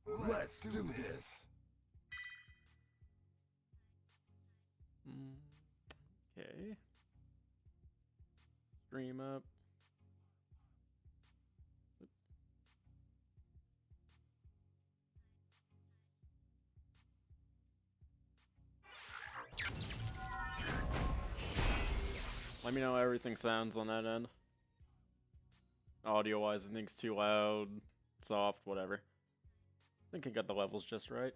Let's do this. Okay. Stream up. Let me know how everything sounds on that end. Audio-wise, I think it's too loud, soft, whatever. I think I got the levels just right.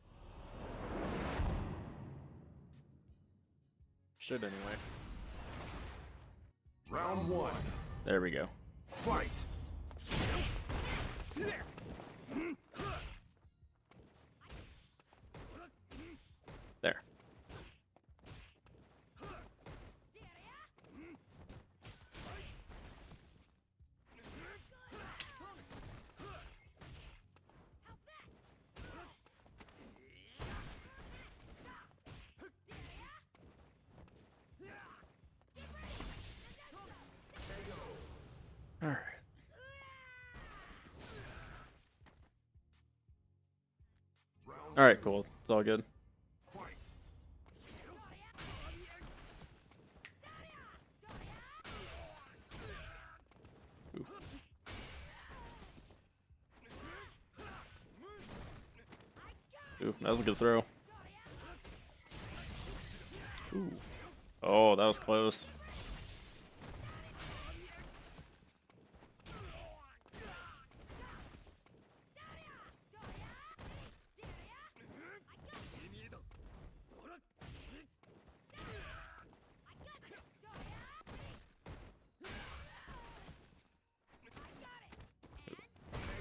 Should anyway. Round 1. There we go. Fight. There. Alright. Alright, cool. It's all good. Ooh. Ooh, that was a good throw. Ooh. Oh, that was close.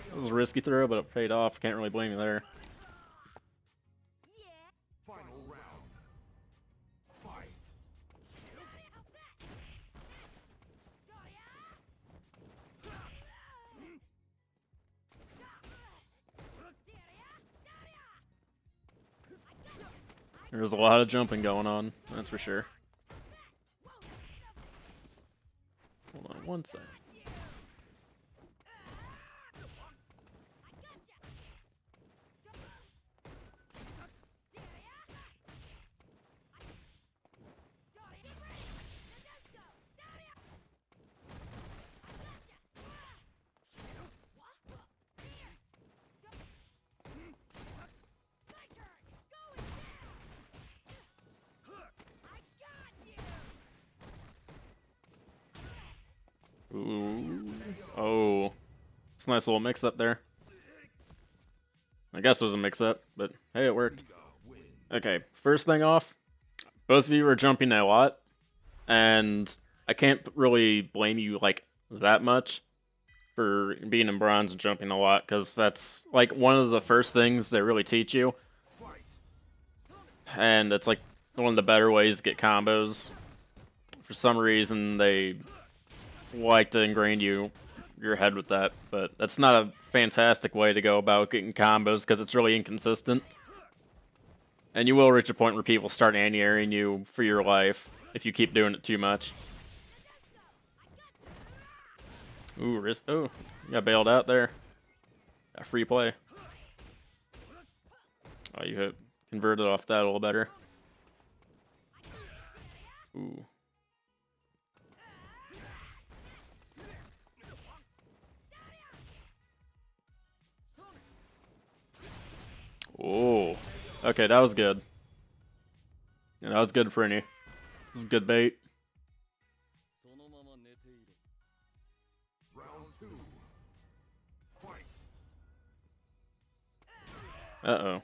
It was a risky throw, but it paid off. Can't really blame you there. Final round. Fight. There's a lot of jumping going on, that's for sure. Hold on one second. Ooh. Oh. It's a nice little mix-up there. I guess it was a mix-up, but hey, it worked. Okay, first thing off, both of you were jumping a lot, and I can't really blame you, like, that much for being in bronze and jumping a lot, because that's, like, one of the first things they really teach you. And it's, like, one of the better ways to get combos. For some reason, they like to ingrain your head with that, but that's not a fantastic way to go about getting combos because it's really inconsistent. And you will reach a point where people start anti-airing you for your life if you keep doing it too much. Ooh, wrist. Oh, you got bailed out there. Got free play. Oh, you hit converted off that a little better. Ooh. Oh, okay, that was good. Yeah, that was good, Prinny. This is good bait. Round 2. Fight. Uh-oh.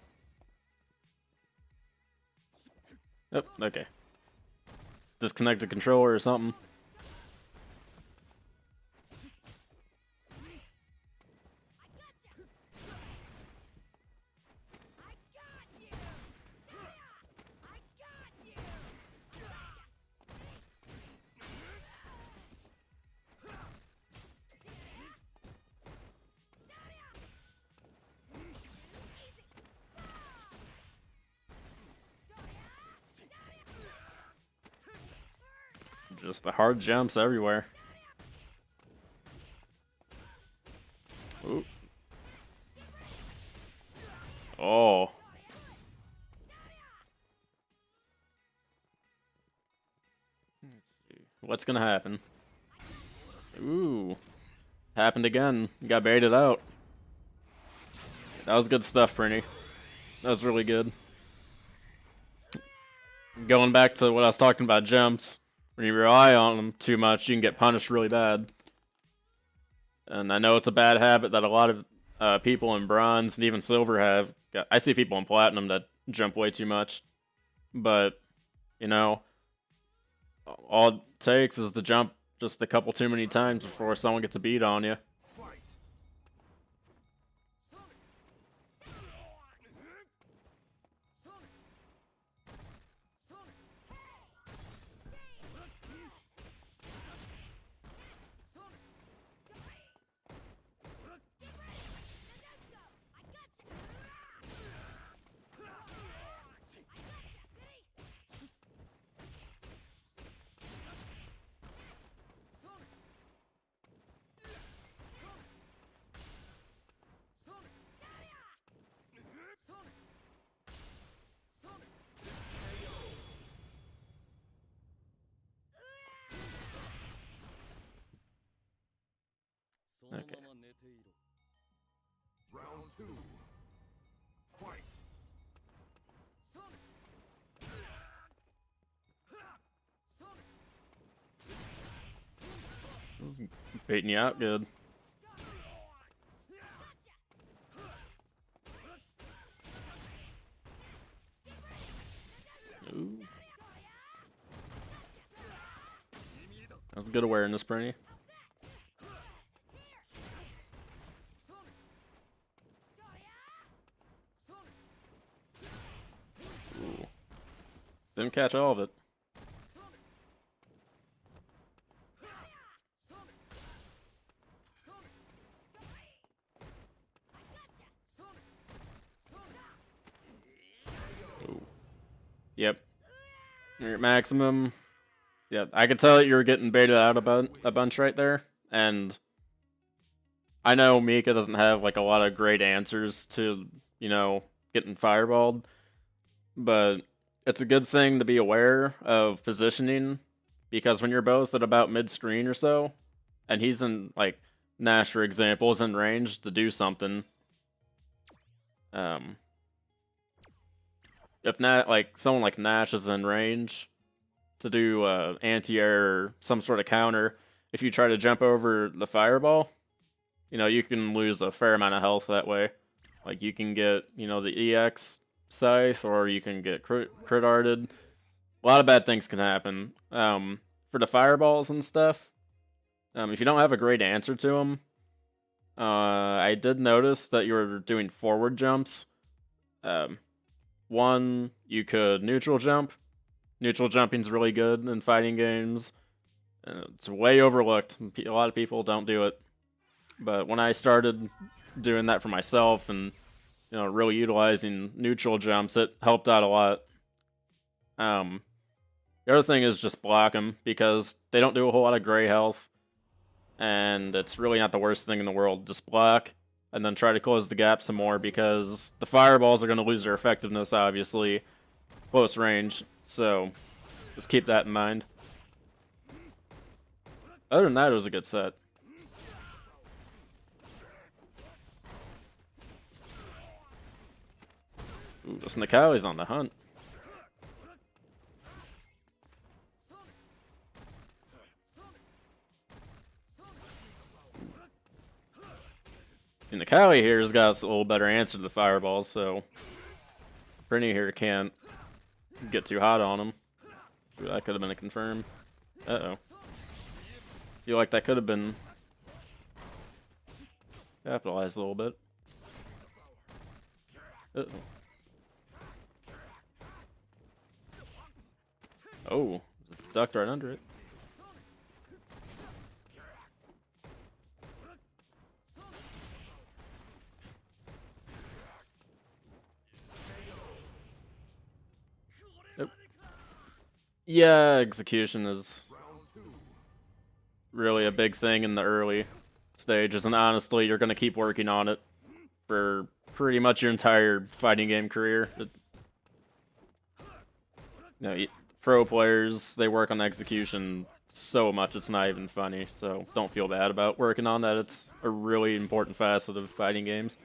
Yep, okay. Disconnected controller or something. Just the hard jumps everywhere. Ooh. Oh. Let's see. What's gonna happen? Ooh. Happened again. Got baited out. That was good stuff, Prinny. That was really good. Going back to what I was talking about jumps, when you rely on them too much, you can get punished really bad. And I know it's a bad habit that a lot of people in bronze and even silver have. I see people in platinum that jump way too much. But, you know, all it takes is to jump just a couple too many times before someone gets a beat on you. Fight. Okay. Round 2. Fight. This is baiting you out good. Ooh. That was good awareness, Prinny. Ooh. Didn't catch all of it. Ooh. Yep. You're at maximum. Yeah, I could tell that you were getting baited out a bunch right there, and I know Mika doesn't have like a lot of great answers to, you know, getting fireballed, but it's a good thing to be aware of positioning, because when you're both at about mid-screen or so, and he's in, like, Nash, for example, is in range to do something, if not, like, someone like Nash is in range to do anti-air or some sort of counter, if you try to jump over the fireball, you know, you can lose a fair amount of health that way. Like, you can get, you know, the EX scythe, or you can get crit arted. A lot of bad things can happen. For the fireballs and stuff, if you don't have a great answer to them, I did notice that you were doing forward jumps. One, you could neutral jump. Neutral jumping's really good in fighting games. It's way overlooked. A lot of people don't do it. But when I started doing that for myself and, you know, really utilizing neutral jumps, it helped out a lot. The other thing is just block them, because they don't do a whole lot of gray health, and it's really not the worst thing in the world. Just block, and then try to close the gap some more, because the fireballs are going to lose their effectiveness, obviously, close range, so just keep that in mind. Other than that, it was a good set. Ooh, this Nikali's on the hunt. And Nikali here has got a little better answer to the fireballs, so Prinny here can't get too hot on him. Ooh, that could have been a confirm. Uh-oh. Feel like that could have been capitalized a little bit. Uh-oh. Oh, just ducked right under it. Yep. Yeah, execution is really a big thing in the early stages, and honestly, you're going to keep working on it for pretty much your entire fighting game career. Pro players, they work on execution so much it's not even funny, so don't feel bad about working on that. It's a really important facet of fighting games.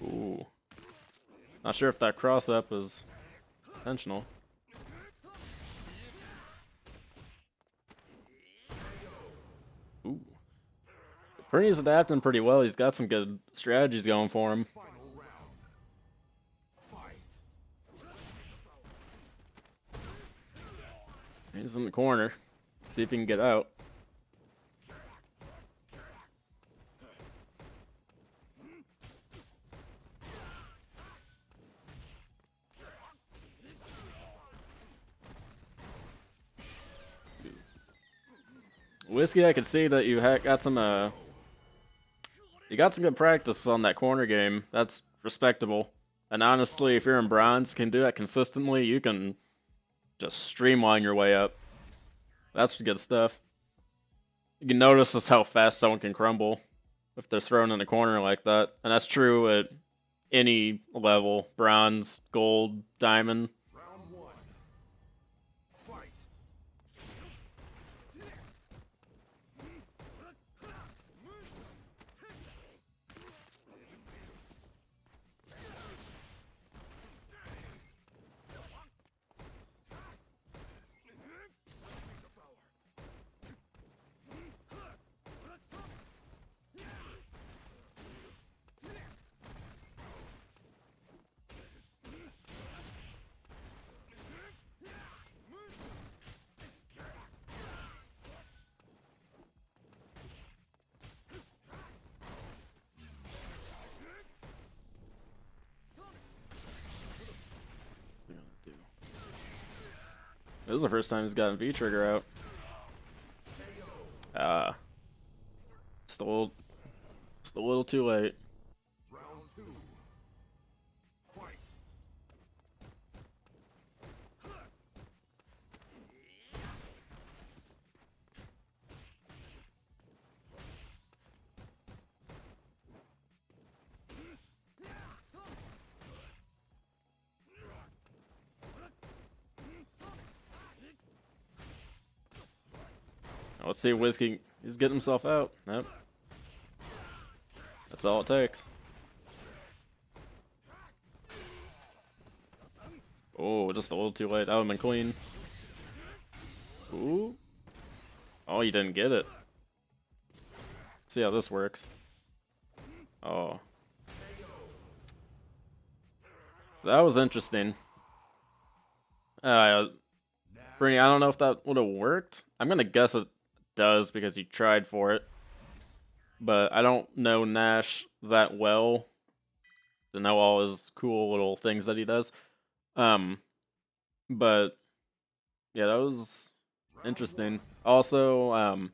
Ooh. Not sure if that cross-up was intentional. Ooh. Prinny's adapting pretty well. He's got some good strategies going for him. He's in the corner. See if he can get out. Whiskey, I could see that you got some you got some good practice on that corner game. That's respectable. And honestly, if you're in bronze, can do that consistently, you can just streamline your way up. That's good stuff. You can notice just how fast someone can crumble if they're thrown in a corner like that. And that's true at any level. Bronze, gold, diamond. This is the first time he's gotten V-Trigger out. Still a little too late. Round 2. Fight. Let's see if Whiskey he's getting himself out. Nope. That's all it takes. Oh, just a little too late. That would have been clean. Ooh. Oh, you didn't get it. Let's see how this works. Oh. That was interesting. Brittany, I don't know if that would have worked. I'm gonna guess it does because you tried for it. But I don't know Nash that well to know all his cool little things that he does. But yeah, that was interesting. Also,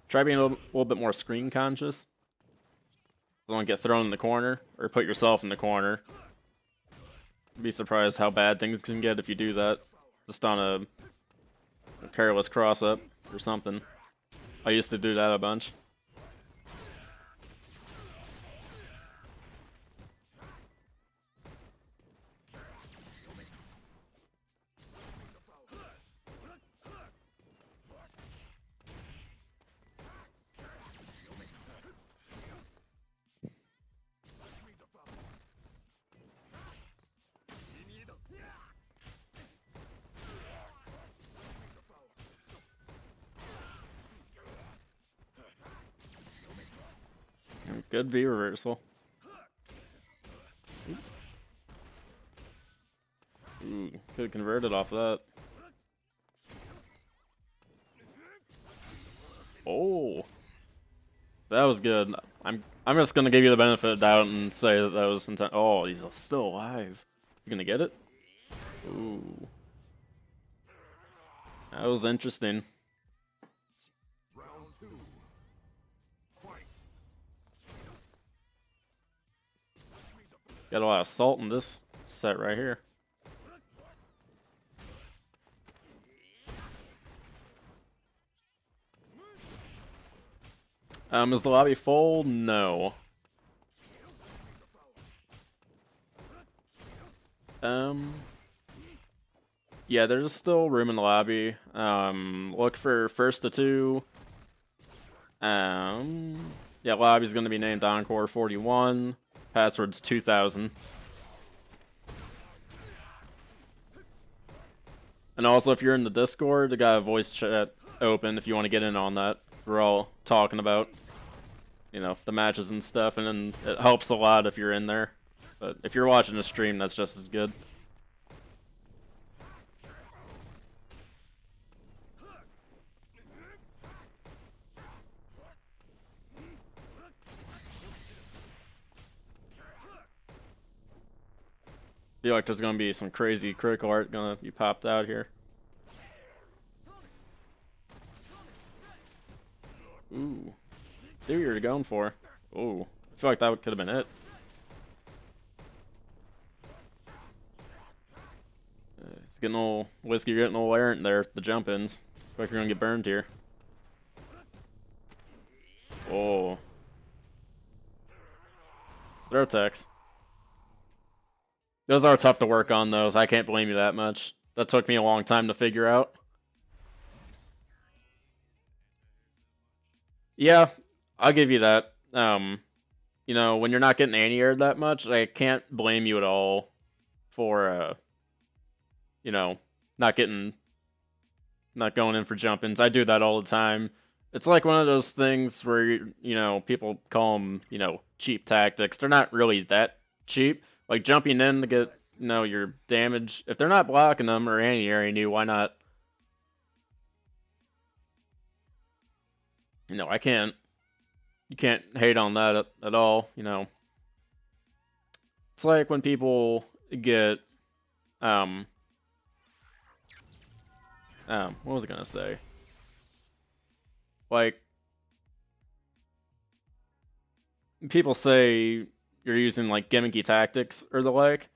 try being a little bit more screen conscious. Don't get thrown in the corner or put yourself in the corner. Be surprised how bad things can get if you do that. Just on a careless cross up or something. I used to do that a bunch. Good V reversal. Ooh, could have converted off of that. Oh, that was good. I'm just gonna give you the benefit of doubt and say that that was intent. Oh, he's still alive. He's gonna get it. Ooh, that was interesting. Round 2. Got a lot of salt in this set right here. Is the lobby full? No. Yeah, there's still room in the lobby. Look for first to two. Yeah, lobby's gonna be named Encore 41. Password's 2000. And also, if you're in the Discord, I got a voice chat open if you want to get in on that. We're all talking about, you know, the matches and stuff, and then it helps a lot if you're in there. But if you're watching a stream, that's just as good. Feel like there's gonna be some crazy critical art gonna be popped out here. Ooh. See what you're going for. Ooh. I feel like that could have been it. It's getting a little whiskey, getting a little errant there, the jump ins. Feel like you're gonna get burned here. Oh. Throw attacks. Those are tough to work on, those. I can't blame you that much. That took me a long time to figure out. Yeah, I'll give you that. You know, when you're not getting anti-aired that much, I can't blame you at all for, you know, not going in for jump-ins. I do that all the time. It's like one of those things where, you know, people call them, you know, cheap tactics. They're not really that cheap. Like, jumping in to get, you know, your damage. If they're not blocking them or anti-airing you, why not? You know, you can't hate on that at all, you know. It's like when people get, what was I gonna say? Like, people say you're using, like, gimmicky tactics or the like.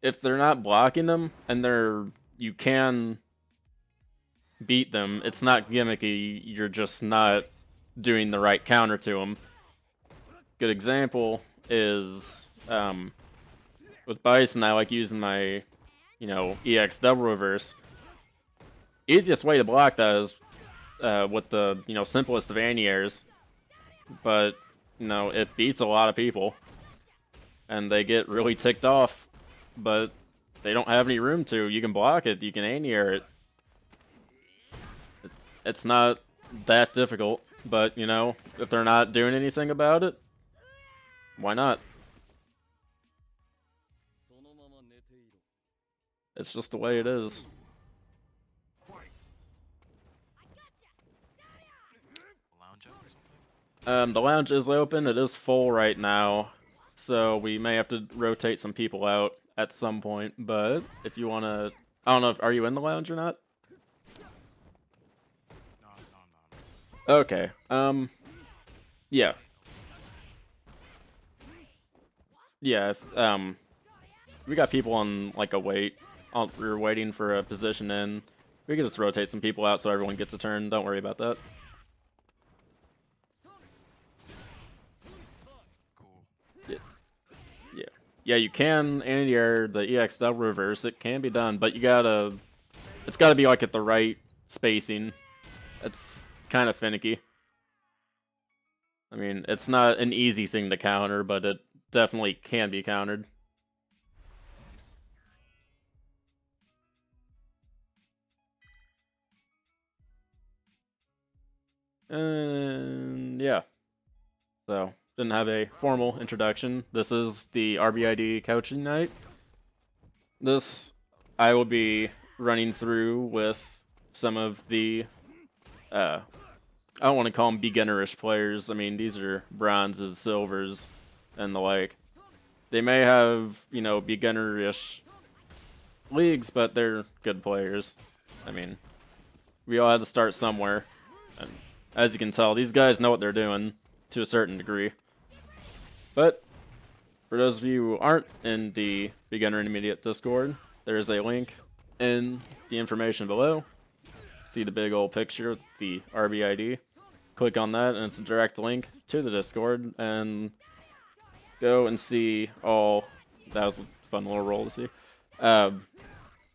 If they're not blocking them and you can beat them, it's not gimmicky, you're just not doing the right counter to them. Good example is, with Bison, I like using my, you know, EX double reverse. Easiest way to block that is with the, you know, simplest of anti-airs. But, you know, it beats a lot of people. And they get really ticked off. But they don't have any room to. You can block it, you can anti-air it. It's not that difficult. But, you know, if they're not doing anything about it, why not? It's just the way it is. The lounge is open. It is full right now. So we may have to rotate some people out at some point. But if you want to... I don't know, are you in the lounge or not? No, I'm not. Okay. Yeah. Yeah, we got people on, like, a wait. We're waiting for a position in. We can just rotate some people out so everyone gets a turn. Don't worry about that. Cool. Yeah, you can anti-air the EX double reverse. It can be done, but it's gotta be, like, at the right spacing. It's kind of finicky. I mean, it's not an easy thing to counter, but it definitely can be countered. And yeah. So, didn't have a formal introduction. This is the RBID coaching night. This I will be running through with some of the I don't want to call them beginnerish players. I mean, these are bronzes, silvers, and the like. They may have, you know, beginnerish leagues, but they're good players. I mean, we all had to start somewhere. And as you can tell, these guys know what they're doing to a certain degree. But For those of you who aren't in the beginner intermediate Discord, there is a link in the information below. See the big old picture, the RBID. Click on that, and it's a direct link to the Discord, and go and see all. That was a fun little roll to see.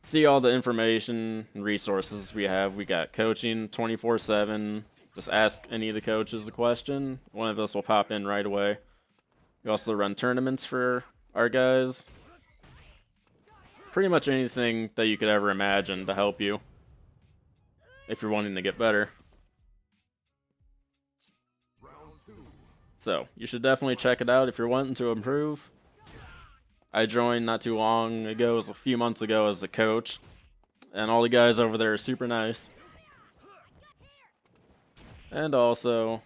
See all the information and resources we have. We got coaching 24/7. Just ask any of the coaches a question. One of us will pop in right away. We also run tournaments for our guys. Pretty much anything that you could ever imagine to help you if you're wanting to get better. So, you should definitely check it out if you're wanting to improve. I joined not too long ago, it was a few months ago, as a coach, and all the guys over there are super nice. And also,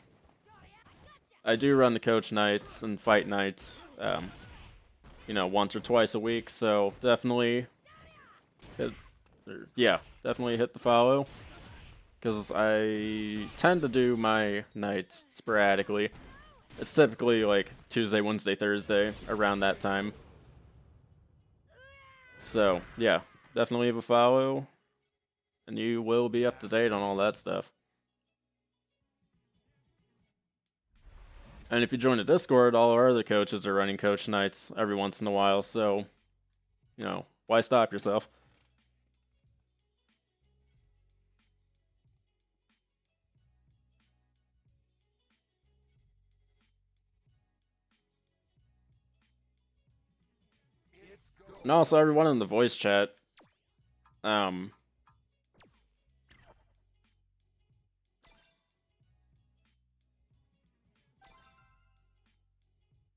I do run the coach nights and fight nights, you know, once or twice a week, so definitely definitely hit the follow, because I tend to do my nights sporadically. It's typically like Tuesday, Wednesday, Thursday, around that time. So, yeah, definitely leave a follow, and you will be up to date on all that stuff. And if you join the Discord, all our other coaches are running coach nights every once in a while, so, you know, why stop yourself? And also, everyone in the voice chat,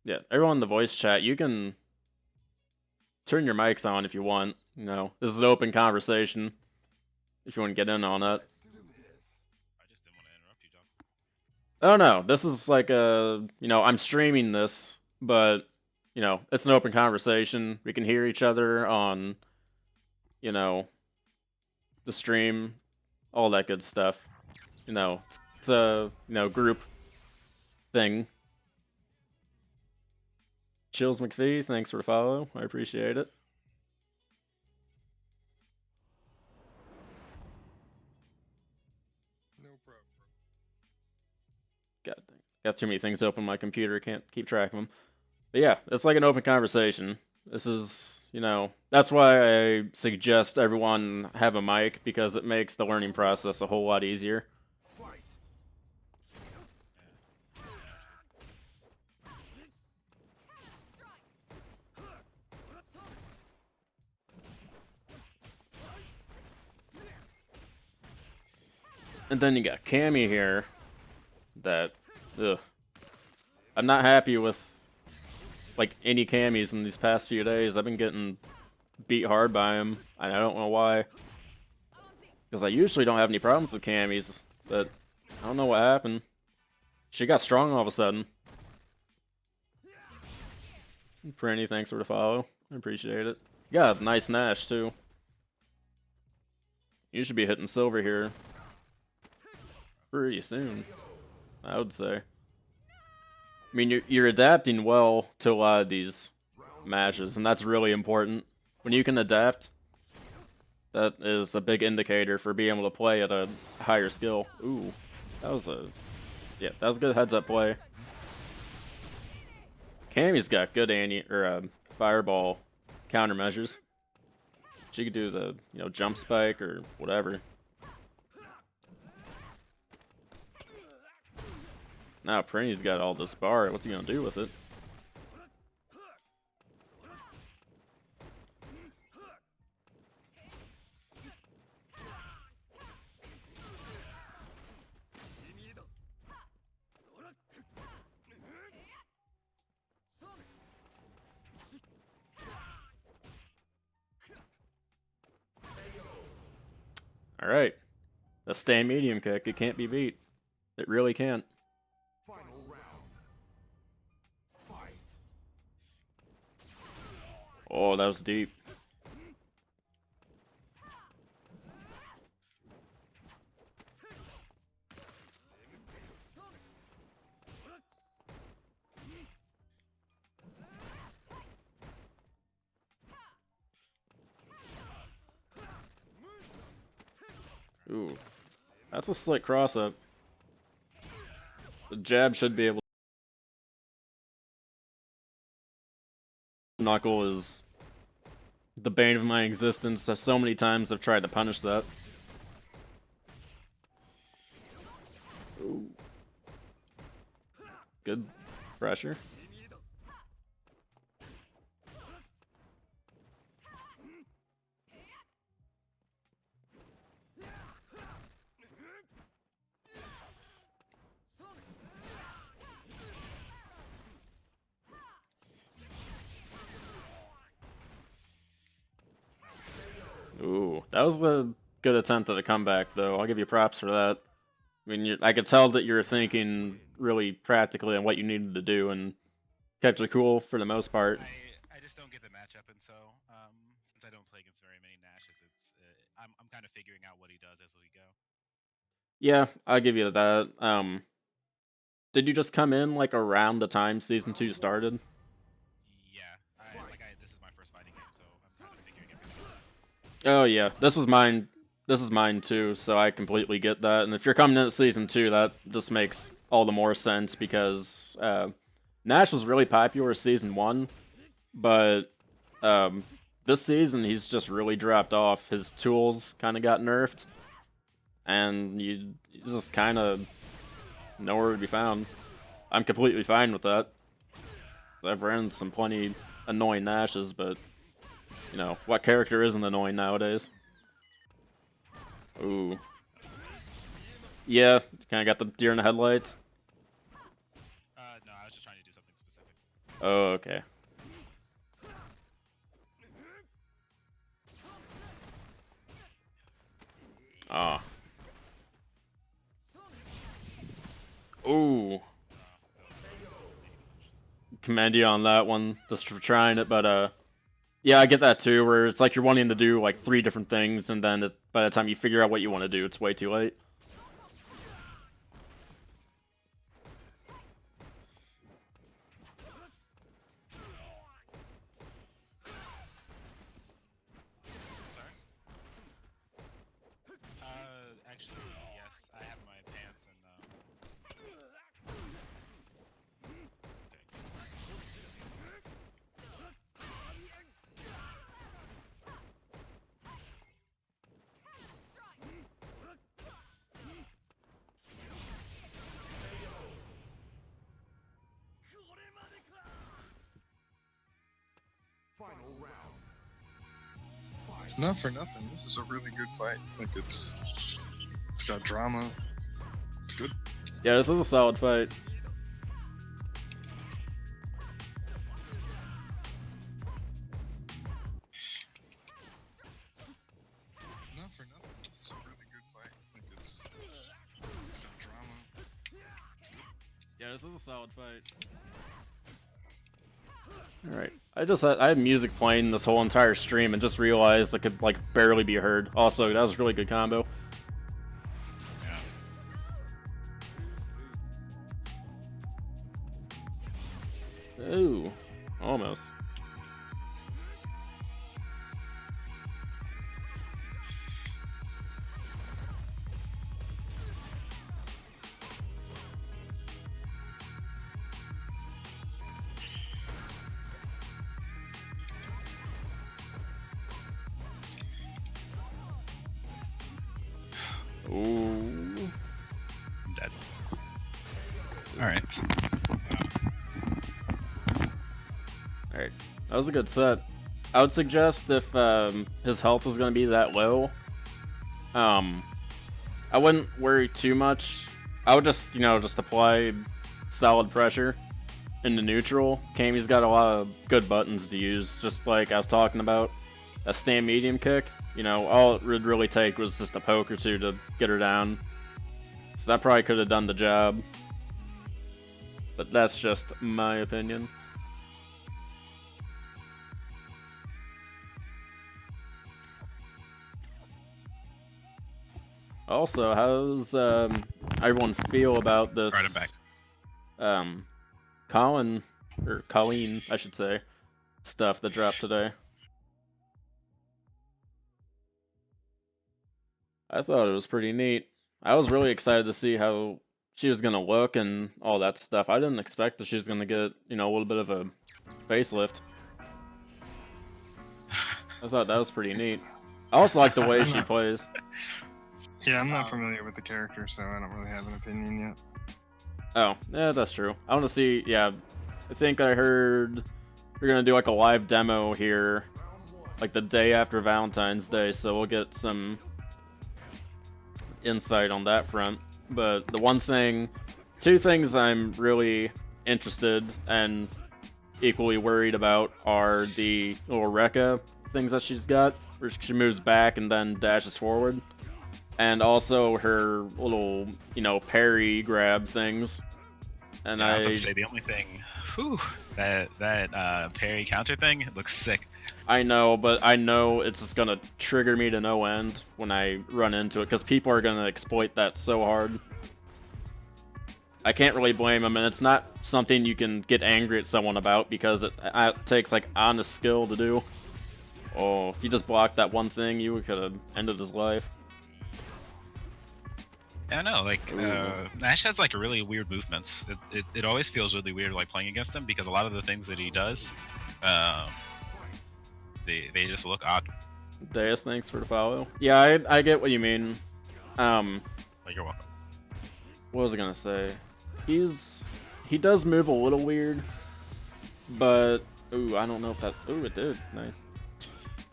yeah, everyone in the voice chat, you can turn your mics on if you want. You know, this is an open conversation if you want to get in on it. I just didn't want to interrupt you, Doc. Oh no, this is like a, you know, I'm streaming this, but, you know, it's an open conversation. We can hear each other on, you know, the stream, all that good stuff. You know, it's a, you know, group thing. Chills McPhee, thanks for the follow. I appreciate it. No problem. God dang. Got too many things open on my computer, can't keep track of them. But yeah, it's like an open conversation. This is, you know, that's why I suggest everyone have a mic, because it makes the learning process a whole lot easier. And then you got Cammy here that, ugh. I'm not happy with, like, any Cammies in these past few days. I've been getting beat hard by him, and I don't know why. Because I usually don't have any problems with Cammies, but I don't know what happened. She got strong all of a sudden. Prinny, thanks for the follow. I appreciate it. Yeah, nice Nash, too. You should be hitting silver here pretty soon, I would say. I mean, you're adapting well to a lot of these matches, and that's really important. When you can adapt, that is a big indicator for being able to play at a higher skill. Ooh, that was a good heads-up play. Cammy's got good fireball countermeasures. She could do the, you know, jump spike or whatever. Now Prinny's got all this bar. What's he gonna do with it? All right, the stand medium kick. It can't be beat. It really can't. Final round. Fight. Oh, that was deep. Ooh. That's a slick cross-up. The jab should be able to... Knuckle is the bane of my existence. So many times I've tried to punish that. Ooh. Good pressure. Ooh, that was a good attempt at a comeback, though. I'll give you props for that. I mean, I could tell that you're thinking really practically on what you needed to do, and kept it cool for the most part. I just don't get the matchup, and so since I don't play against very many Nashes, it's I'm kind of figuring out what he does as we go. Yeah, I'll give you that. Did you just come in like around the time Season 2 started? Yeah, this is my first fighting game, so I'm kind of figuring everything out. Oh yeah, this was mine. This is mine too, so I completely get that. And if you're coming in at Season 2, that just makes all the more sense because Nash was really popular Season 1, but this season he's just really dropped off. His tools kind of got nerfed, and he's just kind of nowhere to be found. I'm completely fine with that. I've ran some plenty annoying Nashes, but you know, what character isn't annoying nowadays? Ooh. Yeah, kind of got the deer in the headlights. No, I was just trying to do something specific. Oh, okay. Ah. Ooh. Commend you on that one, just for trying it, but yeah, I get that too, where it's like you're wanting to do like 3 different things, and then by the time you figure out what you want to do, it's way too late. Sorry. Actually, yes, I have my pants and Final round. Not for nothing. This is a really good fight. Like it's got drama. It's good. Yeah, this is a solid fight. Not for nothing. This is a really good fight. Like it's got drama. Yeah, this is a solid fight. Alright, I had music playing this whole entire stream and just realized I could like barely be heard. Also, that was a really good combo. Ooh, almost. Ooh. I'm dead. Alright. Alright, that was a good set. I would suggest if his health was going to be that low, I wouldn't worry too much. I would just, just apply solid pressure into neutral. Kami's got a lot of good buttons to use, just like I was talking about. A stand medium kick, all it would really take was just a poke or two to get her down. So that probably could have done the job. But that's just my opinion. Also, how's everyone feel about this? Right, I'm back. Colleen, I should say, stuff that dropped today. I thought it was pretty neat. I was really excited to see how she was gonna look and all that stuff. I didn't expect that she was gonna get, a little bit of a facelift. I thought that was pretty neat. I also like the way she plays. Yeah, I'm not familiar with the character, so I don't really have an opinion yet. Oh, yeah, that's true. I want to see, yeah, I think I heard we're gonna do like a live demo here, like the day after Valentine's Day, so we'll get some insight on that front. But the two things I'm really interested and equally worried about are the little Rekka things that she's got, where she moves back and then dashes forward. And also her little, parry grab things. And yeah, I was about to say the only thing, that parry counter thing, it looks sick. I know, but I know it's just gonna trigger me to no end when I run into it, because people are gonna exploit that so hard. I can't really blame them, and it's not something you can get angry at someone about, because it takes like honest skill to do. Oh, if you just blocked that one thing, you could have ended his life. I don't know, like, Nash has like really weird movements. It always feels really weird like playing against him, because a lot of the things that he does, they just look odd. Deus, thanks for the follow. Yeah, I get what you mean. Like, you're welcome. What was I gonna say? He does move a little weird, but ooh, I don't know if that. Ooh, it did. Nice.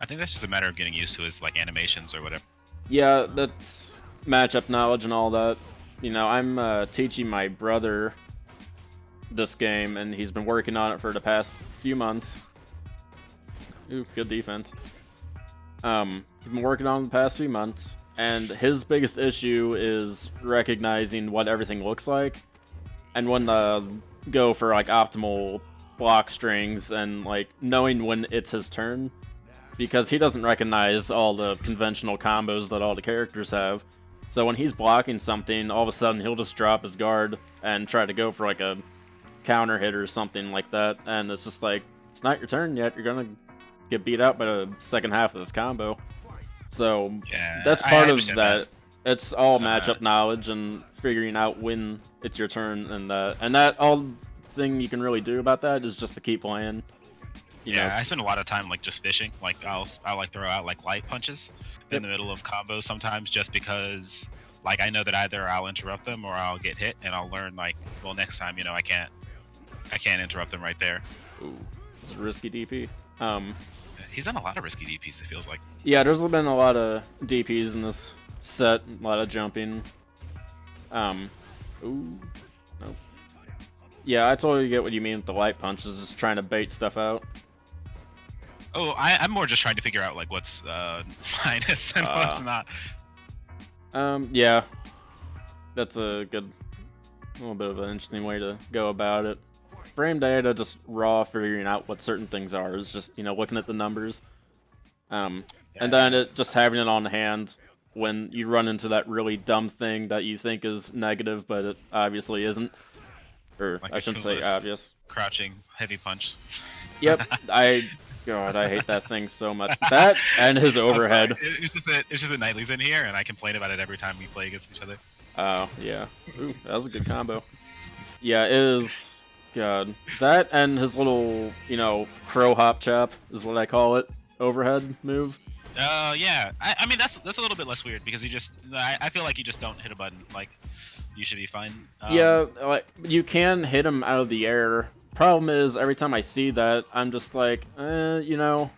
I think that's just a matter of getting used to his like animations or whatever. Yeah, that's matchup knowledge and all that. I'm teaching my brother this game, and he's been working on it for the past few months. Ooh, good defense. He's been working on it the past few months, and his biggest issue is recognizing what everything looks like, and when to go for like optimal block strings, and like knowing when it's his turn, because he doesn't recognize all the conventional combos that all the characters have. So when he's blocking something, all of a sudden he'll just drop his guard and try to go for like a counter hit or something like that, and it's just like, it's not your turn yet, you're gonna get beat out by the second half of this combo. So Yeah, that's part I of understand that. It's all matchup knowledge and figuring out when it's your turn, and that all thing you can really do about that is just to keep playing. Yeah, I spend a lot of time like just fishing. Like I'll like throw out like light punches in the middle of combos sometimes, just because like I know that either I'll interrupt them or I'll get hit, and I'll learn like, well, next time I can't interrupt them right there. Ooh, it's a risky DP. He's done a lot of risky DPs, it feels like. Yeah, there's been a lot of DPs in this set, a lot of jumping. Ooh, nope. Yeah, I totally get what you mean with the light punches, just trying to bait stuff out. Oh, I'm more just trying to figure out like what's minus and what's not. Yeah, that's a little bit of an interesting way to go about it. Frame data, just raw figuring out what certain things are, is just, looking at the numbers. And then just having it on hand when you run into that really dumb thing that you think is negative, but it obviously isn't. Or Like I shouldn't say obvious. Crouching heavy punch. Yep, God, I hate that thing so much. That and his overhead. It's just that Knightley's in here, and I complain about it every time we play against each other. Oh, yeah. Ooh, that was a good combo. Yeah, it is. God. That and his little, crow hop chop is what I call it. Overhead move. Yeah. I mean, that's a little bit less weird, because I feel like you just don't hit a button. Like, you should be fine. Yeah, like, you can hit him out of the air. Problem is, every time I see that, I'm just like, maybe it I'll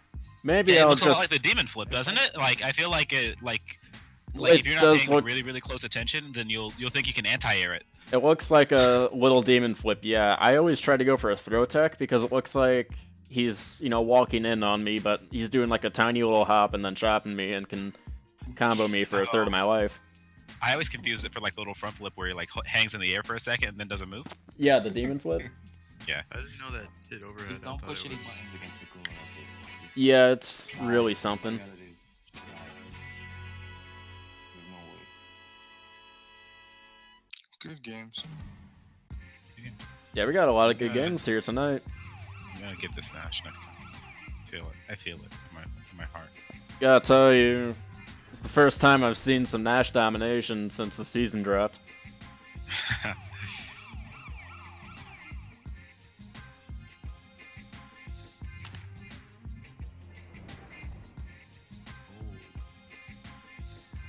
looks just... a lot like the demon flip, doesn't it? Like, I feel like it, like it if you're not does paying look... really, really close attention, then you'll think you can anti-air it. It looks like a little demon flip, yeah. I always try to go for a throw tech, because it looks like he's, walking in on me, but he's doing like a tiny little hop and then chopping me and can combo me for a third of my life. I always confuse it for like the little front flip where he like hangs in the air for a second and then doesn't move. Yeah, the demon flip. Yeah. How did you know that hit overhead? Just don't push any buttons against the cool, that's it. Just Yeah, it's really that's something. all you gotta do. There's no way. Good games. Yeah, we got a lot of good games here tonight. I'm gonna get this Nash next time. I feel it in my heart. Gotta tell you, It's the first time I've seen some Nash domination since the season dropped.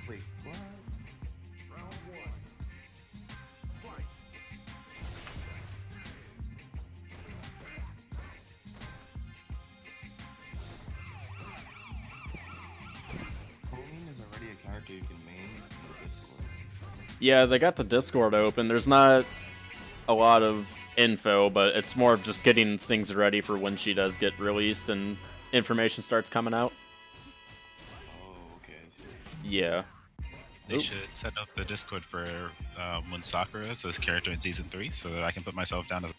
Wait, what? Round 1. Fight. Pauline is already a character you can main in the Discord. Yeah, they got the Discord open. There's not a lot of info, but it's more of just getting things ready for when she does get released and information starts coming out. Oh, okay, I see. Yeah. They Oop. should set up the Discord for when Sakura is this character in season 3, so that I can put myself down as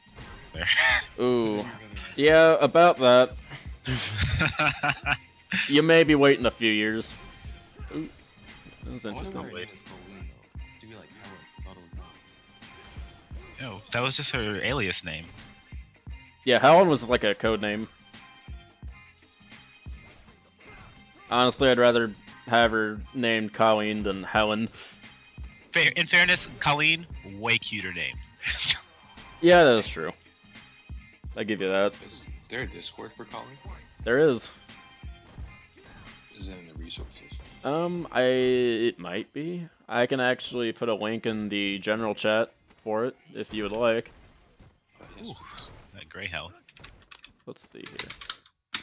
there. Ooh. Yeah, about that. You may be waiting a few years. Ooh. That was I wonder interesting. why her name is Pauline though. She'd be like Helen. I thought it was not. No, that was just her alias name. Yeah, Helen was like a code name. Honestly, I'd rather have her named Colleen than Helen. In fairness, Colleen, way cuter name. Yeah, that is true. I give you that. Is there a Discord for calling? There is. Is it in the resources? It might be. I can actually put a link in the general chat for it if you would like. Yes, Ooh. please. That gray hell. Let's see here.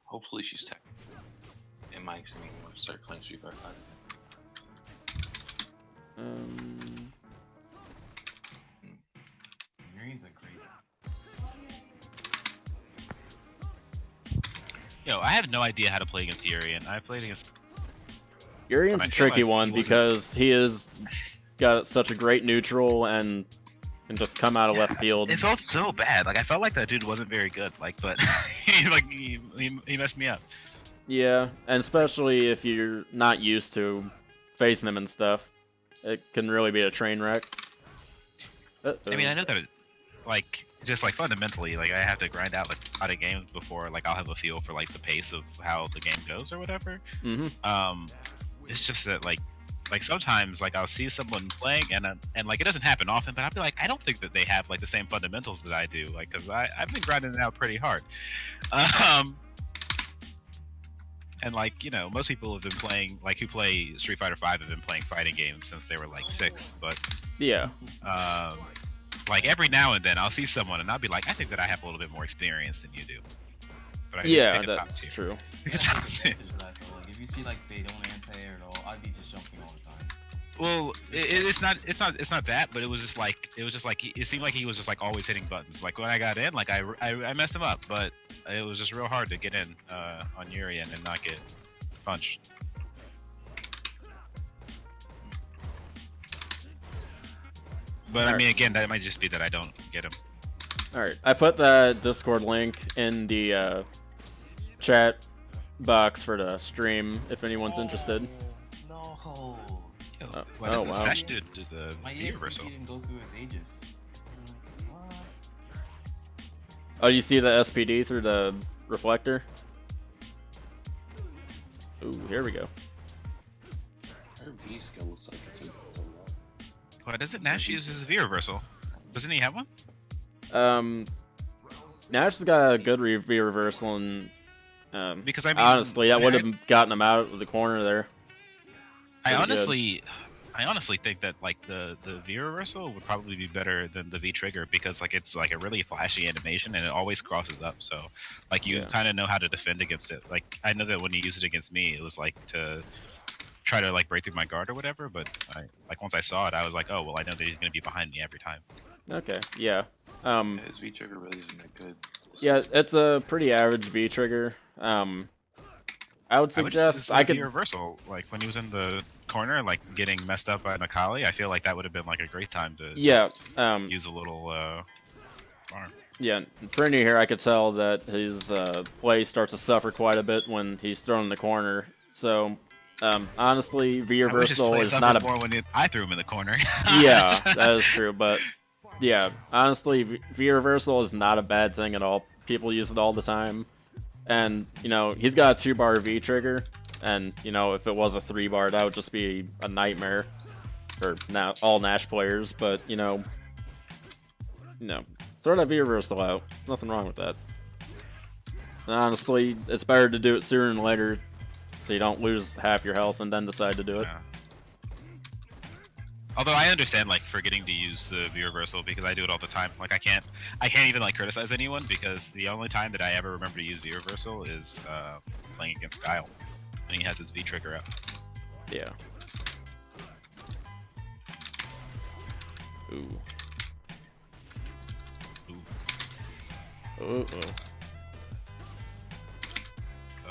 Hopefully she's tech. And Mike's gonna start playing Street Fighter 5. Marines are great. Yo, I have no idea how to play against Urian. I played against. Urian's But I a feel tricky like one he wasn't- because he is got such a great neutral and can just come out of left field. It felt so bad. Like I felt like that dude wasn't very good. Like, but he messed me up. Yeah, and especially if you're not used to facing him and stuff, it can really be a train wreck. I mean, I know that, like, just like fundamentally, like I have to grind out like a lot of games before like I'll have a feel for like the pace of how the game goes or whatever. Mm-hmm. It's just that like sometimes like I'll see someone playing and like it doesn't happen often, but I'll be like, I don't think that they have like the same fundamentals that I do, like because I've been grinding it out pretty hard. And like, you know, most people have been playing, like who play Street Fighter 5 have been playing fighting games since they were like 6. But Yeah. like every now and then I'll see someone and I'll be like, I think that I have a little bit more experience than you do. But I Yeah, pick a top that's tier. true. Pick a That's top the tier. advantage of that though. Like if you see like they don't anti-air at all, I'd be just jumping all the time. Well, it's not that, but it was just like it seemed like he was just like always hitting buttons. Like when I got in, like I messed him up, but it was just real hard to get in on Urian and not get punched. But I mean, again, that might just be that I don't get him. Alright, I put the Discord link in the chat box for the stream if anyone's interested. No. Yo, Oh, why doesn't wow. Smash do the My universal? EXP didn't go through his ages. What? Oh, you see the SPD through the reflector? Ooh, here we go. Her V skill looks like it's a lot. Why doesn't Nash use his V reversal? Doesn't he have one? Nash has got a good V reversal, and Because I mean, honestly, that would have gotten him out of the corner there. I Pretty good. honestly think that like the V reversal would probably be better than the V trigger because like it's like a really flashy animation and it always crosses up. So like you Yeah. kind of know how to defend against it. Like I know that when he used it against me, it was like to try to like break through my guard or whatever. But like once I saw it, I was like, oh well, I know that he's gonna be behind me every time. Okay, yeah. Yeah, his V trigger really isn't that good. Yeah, it's a pretty average V trigger. I would I would just suggest do I the V could. reversal like when he was in the corner, like getting messed up by Nakali. I feel like that would have been like a great time to Yeah. use a little farm. Yeah. For new here, I could tell that his play starts to suffer quite a bit when he's thrown in the corner. So, honestly, V I wish his reversal play is suffered not a. more when I threw him in the corner. Yeah, that is true. But yeah, honestly, V reversal is not a bad thing at all. People use it all the time, and you know he's got a 2-bar V trigger, And, you know, if it was a 3-bar, that would just be a nightmare for all Nash players. But, you know, throw that V-reversal out. There's nothing wrong with that. And honestly, it's better to do it sooner than later so you don't lose half your health and then decide to do it. Yeah. Although I understand like forgetting to use the V reversal because I do it all the time. Like I can't even like criticize anyone because the only time that I ever remember to use V reversal is playing against Kyle when he has his V trigger out. Yeah. Ooh. Ooh. Uh-oh.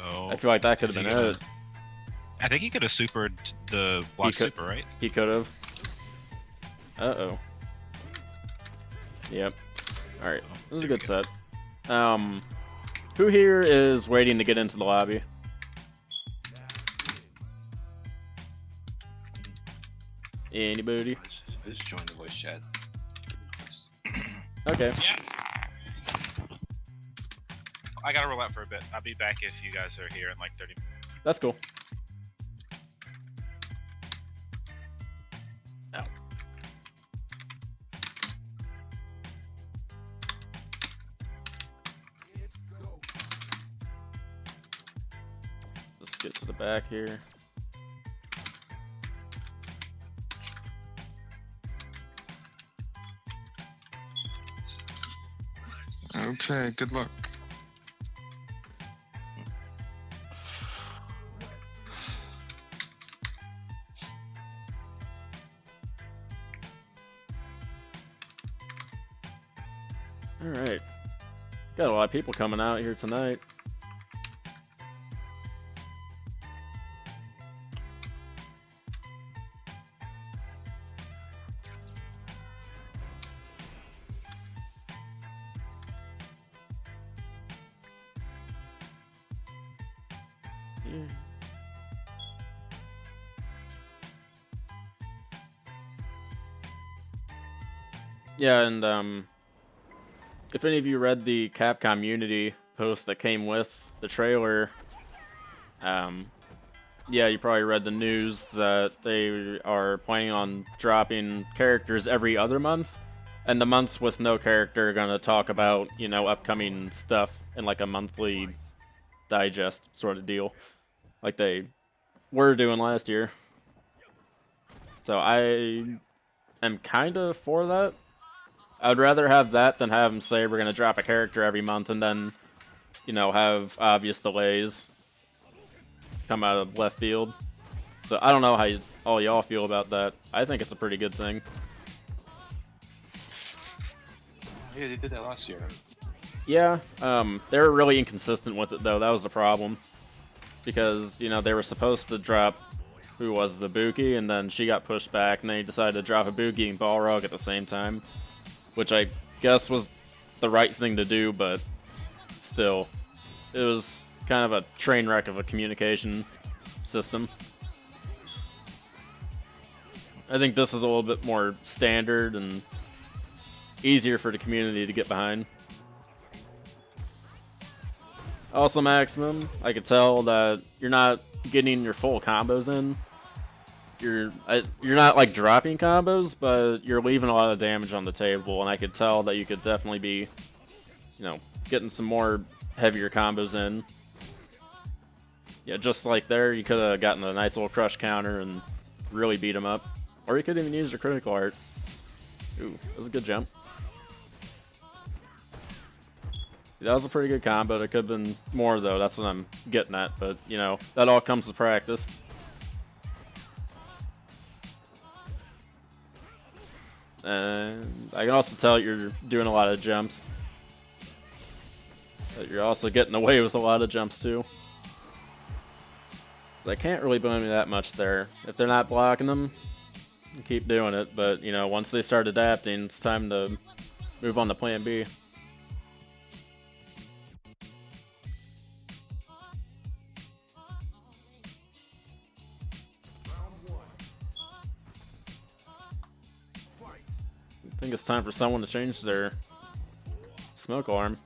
Oh. I feel like that could have been it. I think he could have supered the block super, right? He could have. Uh-oh. Yep. Alright. This is a good set. Who here is waiting to get into the lobby? Anybody? Just join the voice chat. Okay. Yeah. I gotta roll out for a bit. I'll be back if you guys are here in like 30 minutes. That's cool. Let's get to the back here. Okay, good luck. Alright. Got a lot of people coming out here tonight. Yeah. Yeah, and if any of you read the Capcom Unity post that came with the trailer, yeah, you probably read the news that they are planning on dropping characters every other month, and the months with no character are gonna talk about, you know, upcoming stuff in like a monthly digest sort of deal, like they were doing last year. So I am kind of for that. I'd rather have that than have them say we're going to drop a character every month and then, you know, have obvious delays come out of left field. So I don't know how all y'all feel about that. I think it's a pretty good thing. Yeah, they did that last year. Yeah, they were really inconsistent with it, though. That was the problem. Because, you know, they were supposed to drop, who was the Buki, and then she got pushed back, and they decided to drop a Buki and Balrog at the same time. Which I guess was the right thing to do, but still, it was kind of a train wreck of a communication system. I think this is a little bit more standard and easier for the community to get behind. Also, Maximum, I could tell that you're not getting your full combos in. You're not like dropping combos, but you're leaving a lot of damage on the table, and I could tell that you could definitely be, you know, getting some more heavier combos in. Yeah, just like there, you could have gotten a nice little crush counter and really beat him up. Or you could even use your critical art. Ooh, that was a good jump. That was a pretty good combo. There could have been more, though. That's what I'm getting at. But, you know, that all comes with practice. And I can also tell you're doing a lot of jumps. But you're also getting away with a lot of jumps, too. I can't really blame you that much there. If they're not blocking them, keep doing it. But, you know, once they start adapting, it's time to move on to plan B. I think it's time for someone to change their smoke alarm.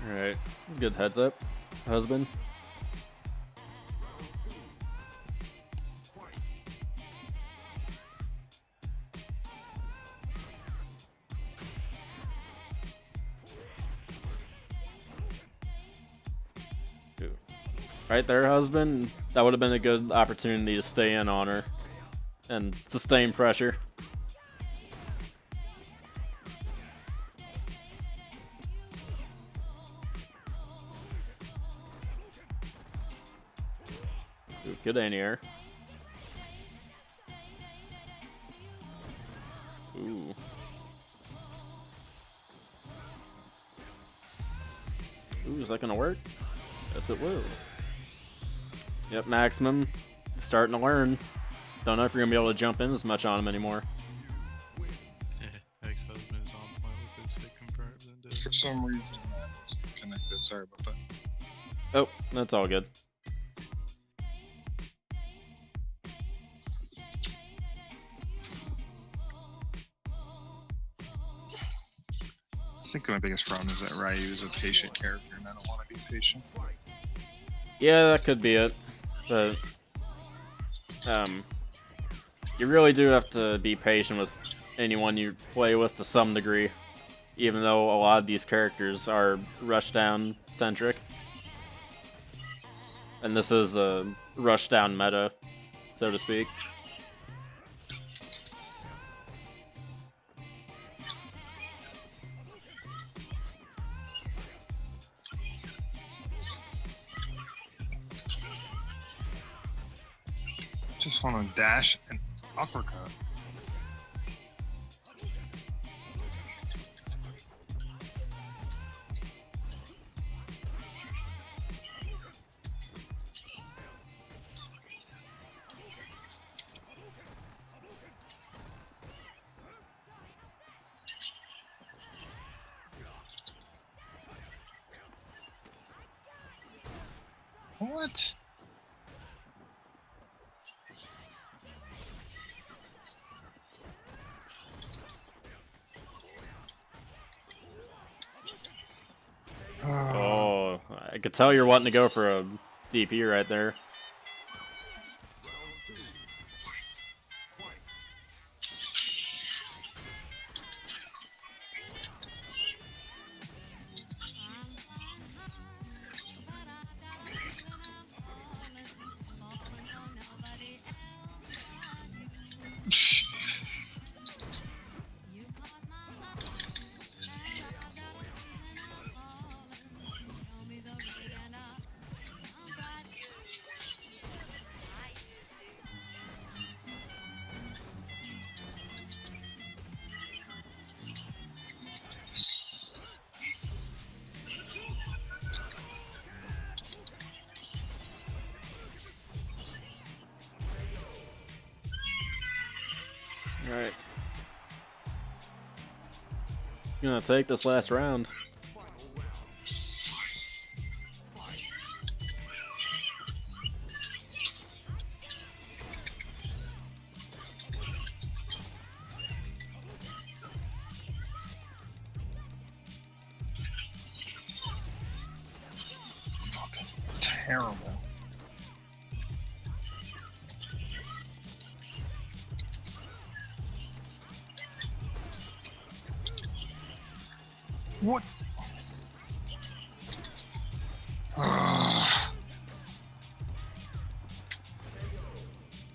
Alright. That's a good heads up, husband. Ooh. Right there, husband. That would have been a good opportunity to stay in on her and sustain pressure. Ooh, good anti-air. Ooh. Ooh, is that gonna work? Yes, it will. Yep, maximum. Starting to learn. Don't know if you're gonna be able to jump in as much on him anymore. Ex-husband is on point with his hit confirms and For some reason, that was connected. Sorry about that. Oh, that's all good. I think my biggest problem is that Ryu is a patient character, and I don't want to be patient. Yeah, that could be it. But you really do have to be patient with anyone you play with to some degree, even though a lot of these characters are rushdown centric. And this is a rushdown meta, so to speak. Just want to dash and uppercut. What? Oh, I could tell you're wanting to go for a DP right there. Alright. Gonna take this last round. Fucking terrible. What?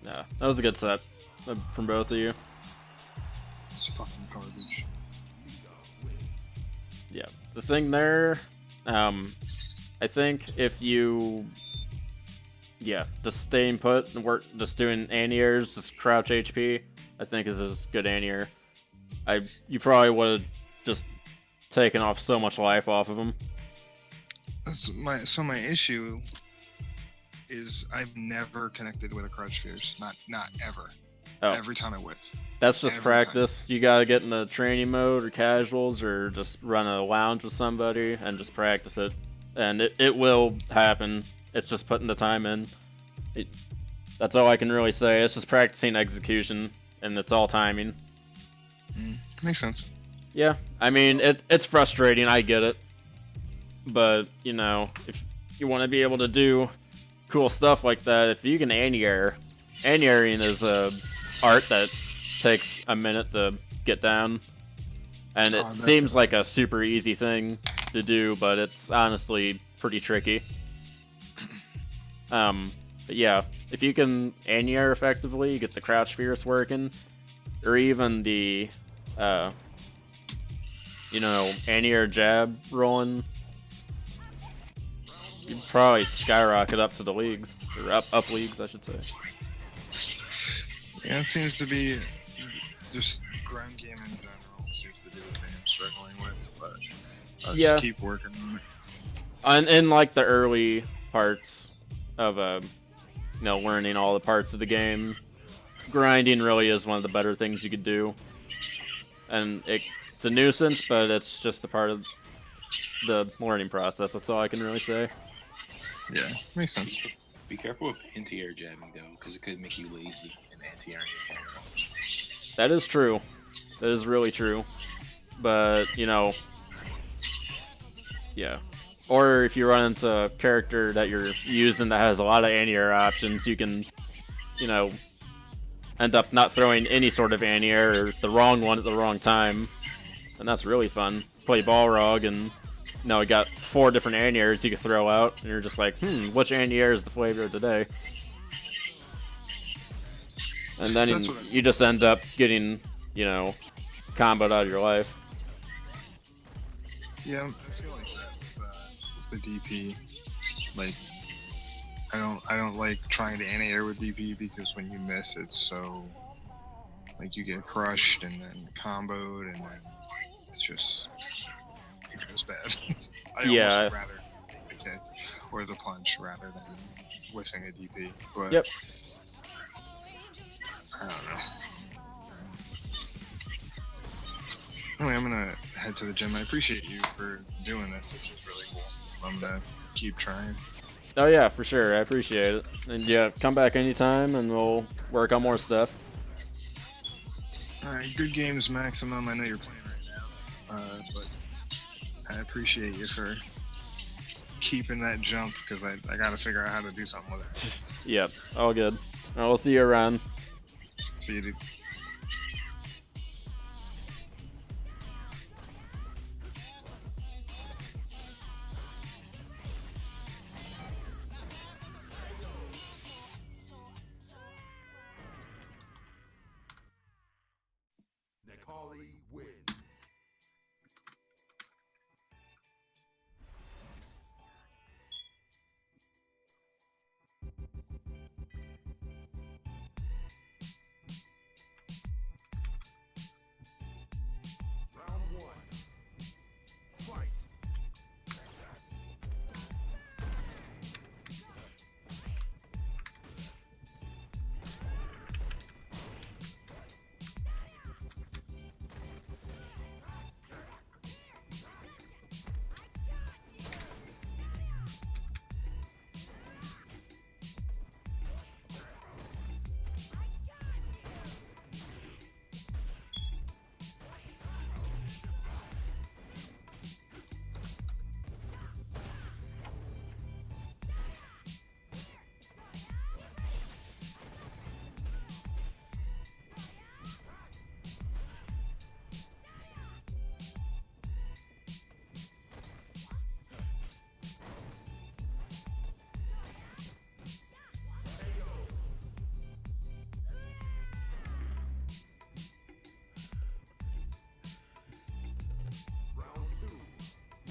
Yeah, that was a good set from both of you. It's fucking garbage. Yeah, the thing there, I think if you, just staying put and work, just doing anti-airs, just crouch HP, I think is as good anti-air. You probably would have just taken off so much life off of him. That's my issue is I've never connected with a crouch fierce. Not ever. Oh. Every time I whip. That's just Every practice. You gotta get in the training mode or casuals or just run a lounge with somebody and just practice it. And it will happen. It's just putting the time in. That's all I can really say. It's just practicing execution, and it's all timing. Makes sense. Yeah, I mean, it's frustrating. I get it. But, you know, if you want to be able to do cool stuff like that, if you can anti-air, anti-airing is a art that takes a minute to get down. And it seems like a super easy thing to do, but it's honestly pretty tricky. But yeah, if you can anti-air effectively, you get the crouch fierce working, or even the, you know, anti-air jab rolling, you'd probably skyrocket up to the leagues, or up leagues, I should say. Yeah, it seems to be just ground game in general seems to be the thing I'm struggling with, but I'll Yeah. just keep working on it. And in like the early parts of you know, learning all the parts of the game, grinding really is one of the better things you could do. And it's a nuisance, but it's just a part of the learning process. That's all I can really say. Yeah, makes sense. Be careful with anti-air jabbing though, because it could make you lazy in anti-airing in general. That is true. That is really true. But, you know, yeah. Or if you run into a character that you're using that has a lot of anti-air options, you can, you know, end up not throwing any sort of anti-air or the wrong one at the wrong time. And that's really fun. Play Balrog and, you know, we got 4 different anti-airs you can throw out, and you're just like, which anti-air is the flavor of the day? And then you just end up getting, you know, comboed out of your life. Yeah, I feel like that with the DP. Like, I don't like trying to anti-air with DP because when you miss, it's so like you get crushed and then comboed, and then it's just it goes bad. I almost rather take the kick or the punch rather than whiffing a DP. But Yep. I don't know. Anyway, I'm gonna head to the gym. I appreciate you for doing this. This is really cool. I'm gonna keep trying. Oh yeah, for sure. I appreciate it. And yeah, come back anytime and we'll work on more stuff. Alright, good games, Maximum. I know you're playing right now, but I appreciate you for keeping that jump because I gotta figure out how to do something with it. Yep, all good. I will see you around. See you, dude. Necali wins. Round 1. Fight.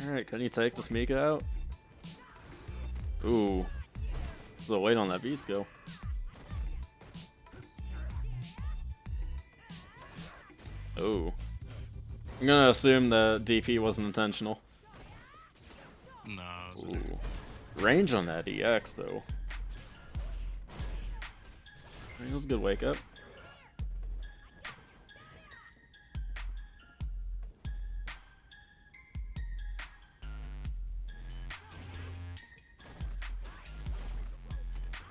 Alright, can you take this Mika out? Ooh. So wait on that V skill. Ooh. I'm gonna assume the DP wasn't intentional. No. Ooh. Range on that EX though. I mean, it was a good wake up.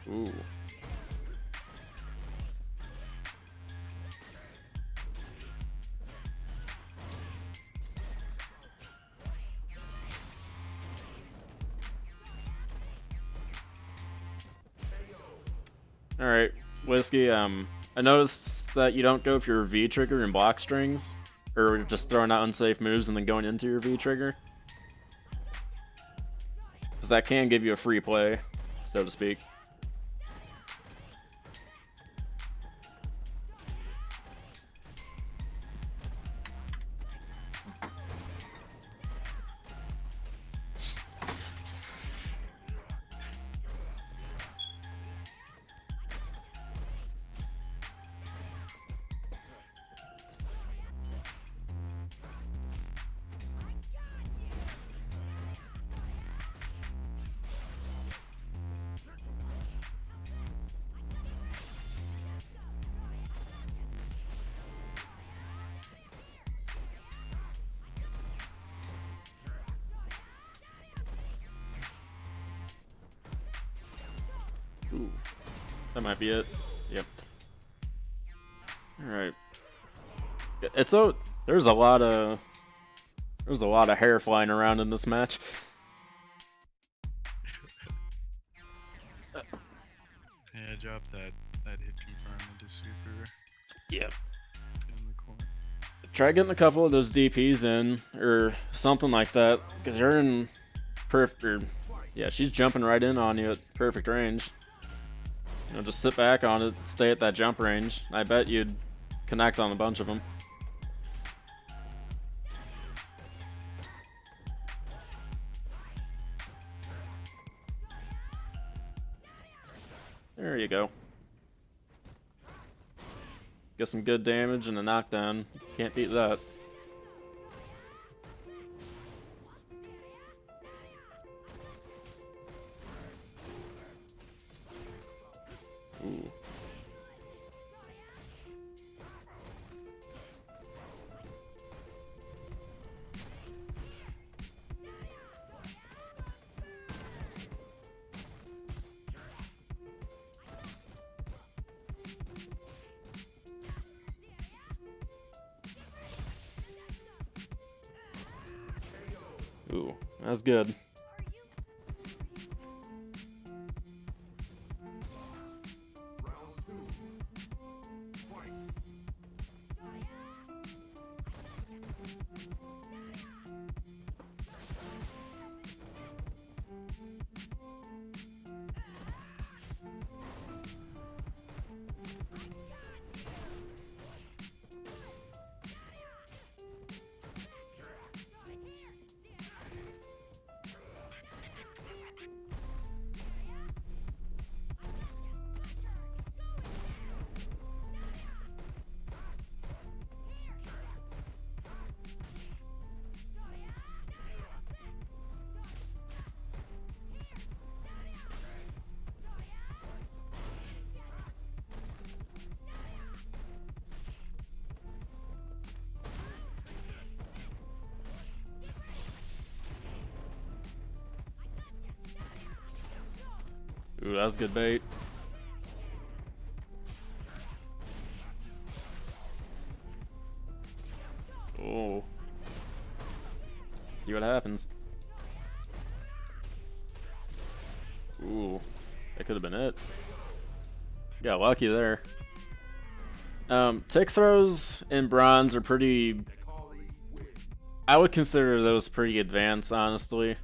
Ooh. Alright, Whiskey, I noticed that you don't go for your V trigger and block strings, or just throwing out unsafe moves and then going into your V trigger. Because that can give you a free play, so to speak. Ooh, that might be it. Yep. All right. It's so there's a lot of hair flying around in this match. Yeah, drop that hit confirm into super Yep. in the corner. Try getting a couple of those DPs in or something like that, because you're in perfect. Yeah, she's jumping right in on you at perfect range. You know, just sit back on it, stay at that jump range. I bet you'd connect on a bunch of them. There you go. Get some good damage and a knockdown. Can't beat that. Ooh. Ooh, that's good. Ooh, that was good bait. Oh. See what happens. Ooh, that could have been it. Got lucky there. Tick throws in bronze are pretty... I would consider those pretty advanced, honestly.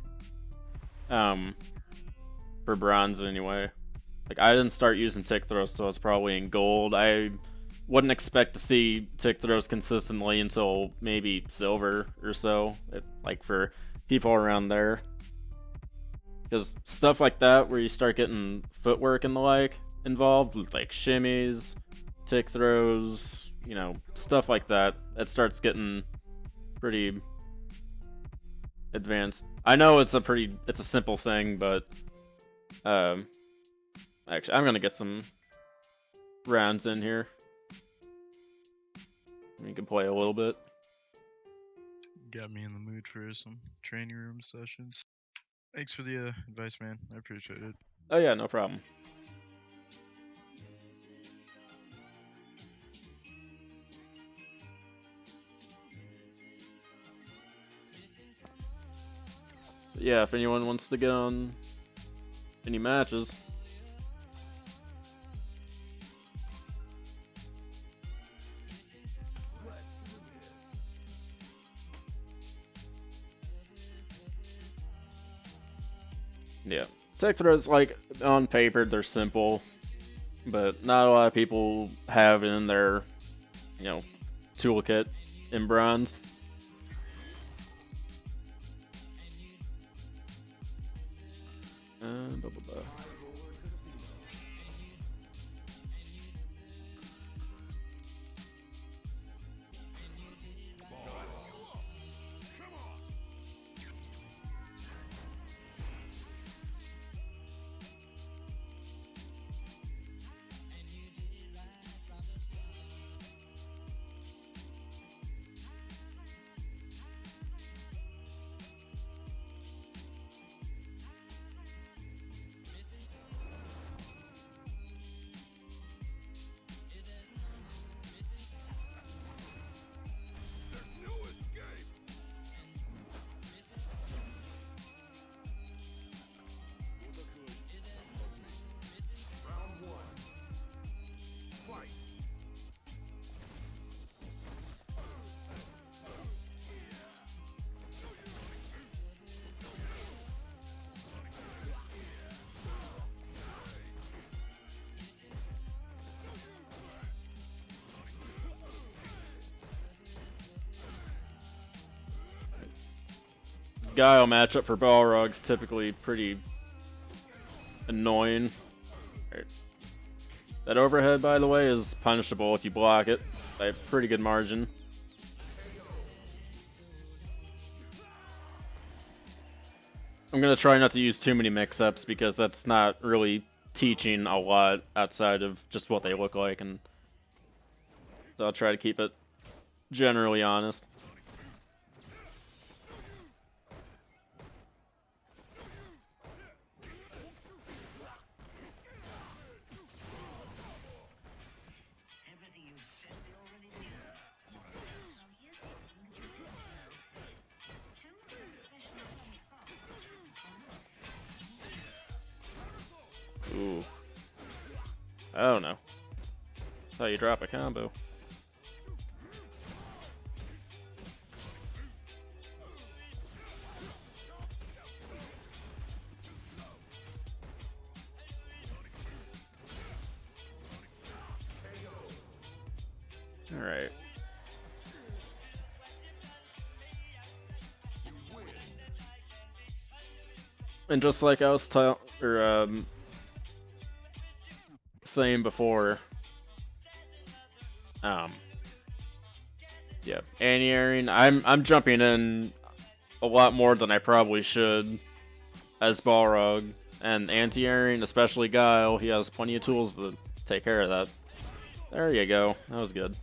For bronze anyway. Like, I didn't start using tick throws, so it's probably in gold. I wouldn't expect to see tick throws consistently until maybe silver or so, like for people around there. Because stuff like that, where you start getting footwork and the like involved, with like shimmies, tick throws, you know, stuff like that, it starts getting pretty advanced. I know it's a simple thing, but actually, I'm gonna get some rounds in here. We can play a little bit. Got me in the mood for some training room sessions. Thanks for the advice, man. I appreciate it. Oh yeah, no problem. Yeah, if anyone wants to get on any matches. Yeah. Tech throws, like, on paper, they're simple, but not a lot of people have it in their, you know, toolkit in bronze. Blah, blah, blah. There's no escape. Round one. Fight. This Guile matchup for Balrog's typically pretty annoying. Alright. That overhead, by the way, is punishable if you block it by a pretty good margin. I'm gonna try not to use too many mix-ups because that's not really teaching a lot outside of just what they look like, and so I'll try to keep it generally honest. Ooh. Oh no. That's how you drop a combo. Alright. And just like I was saying before, yeah, anti-airing. I'm jumping in a lot more than I probably should as Balrog, and anti-airing, especially Guile, he has plenty of tools to take care of that. There you go. That was good.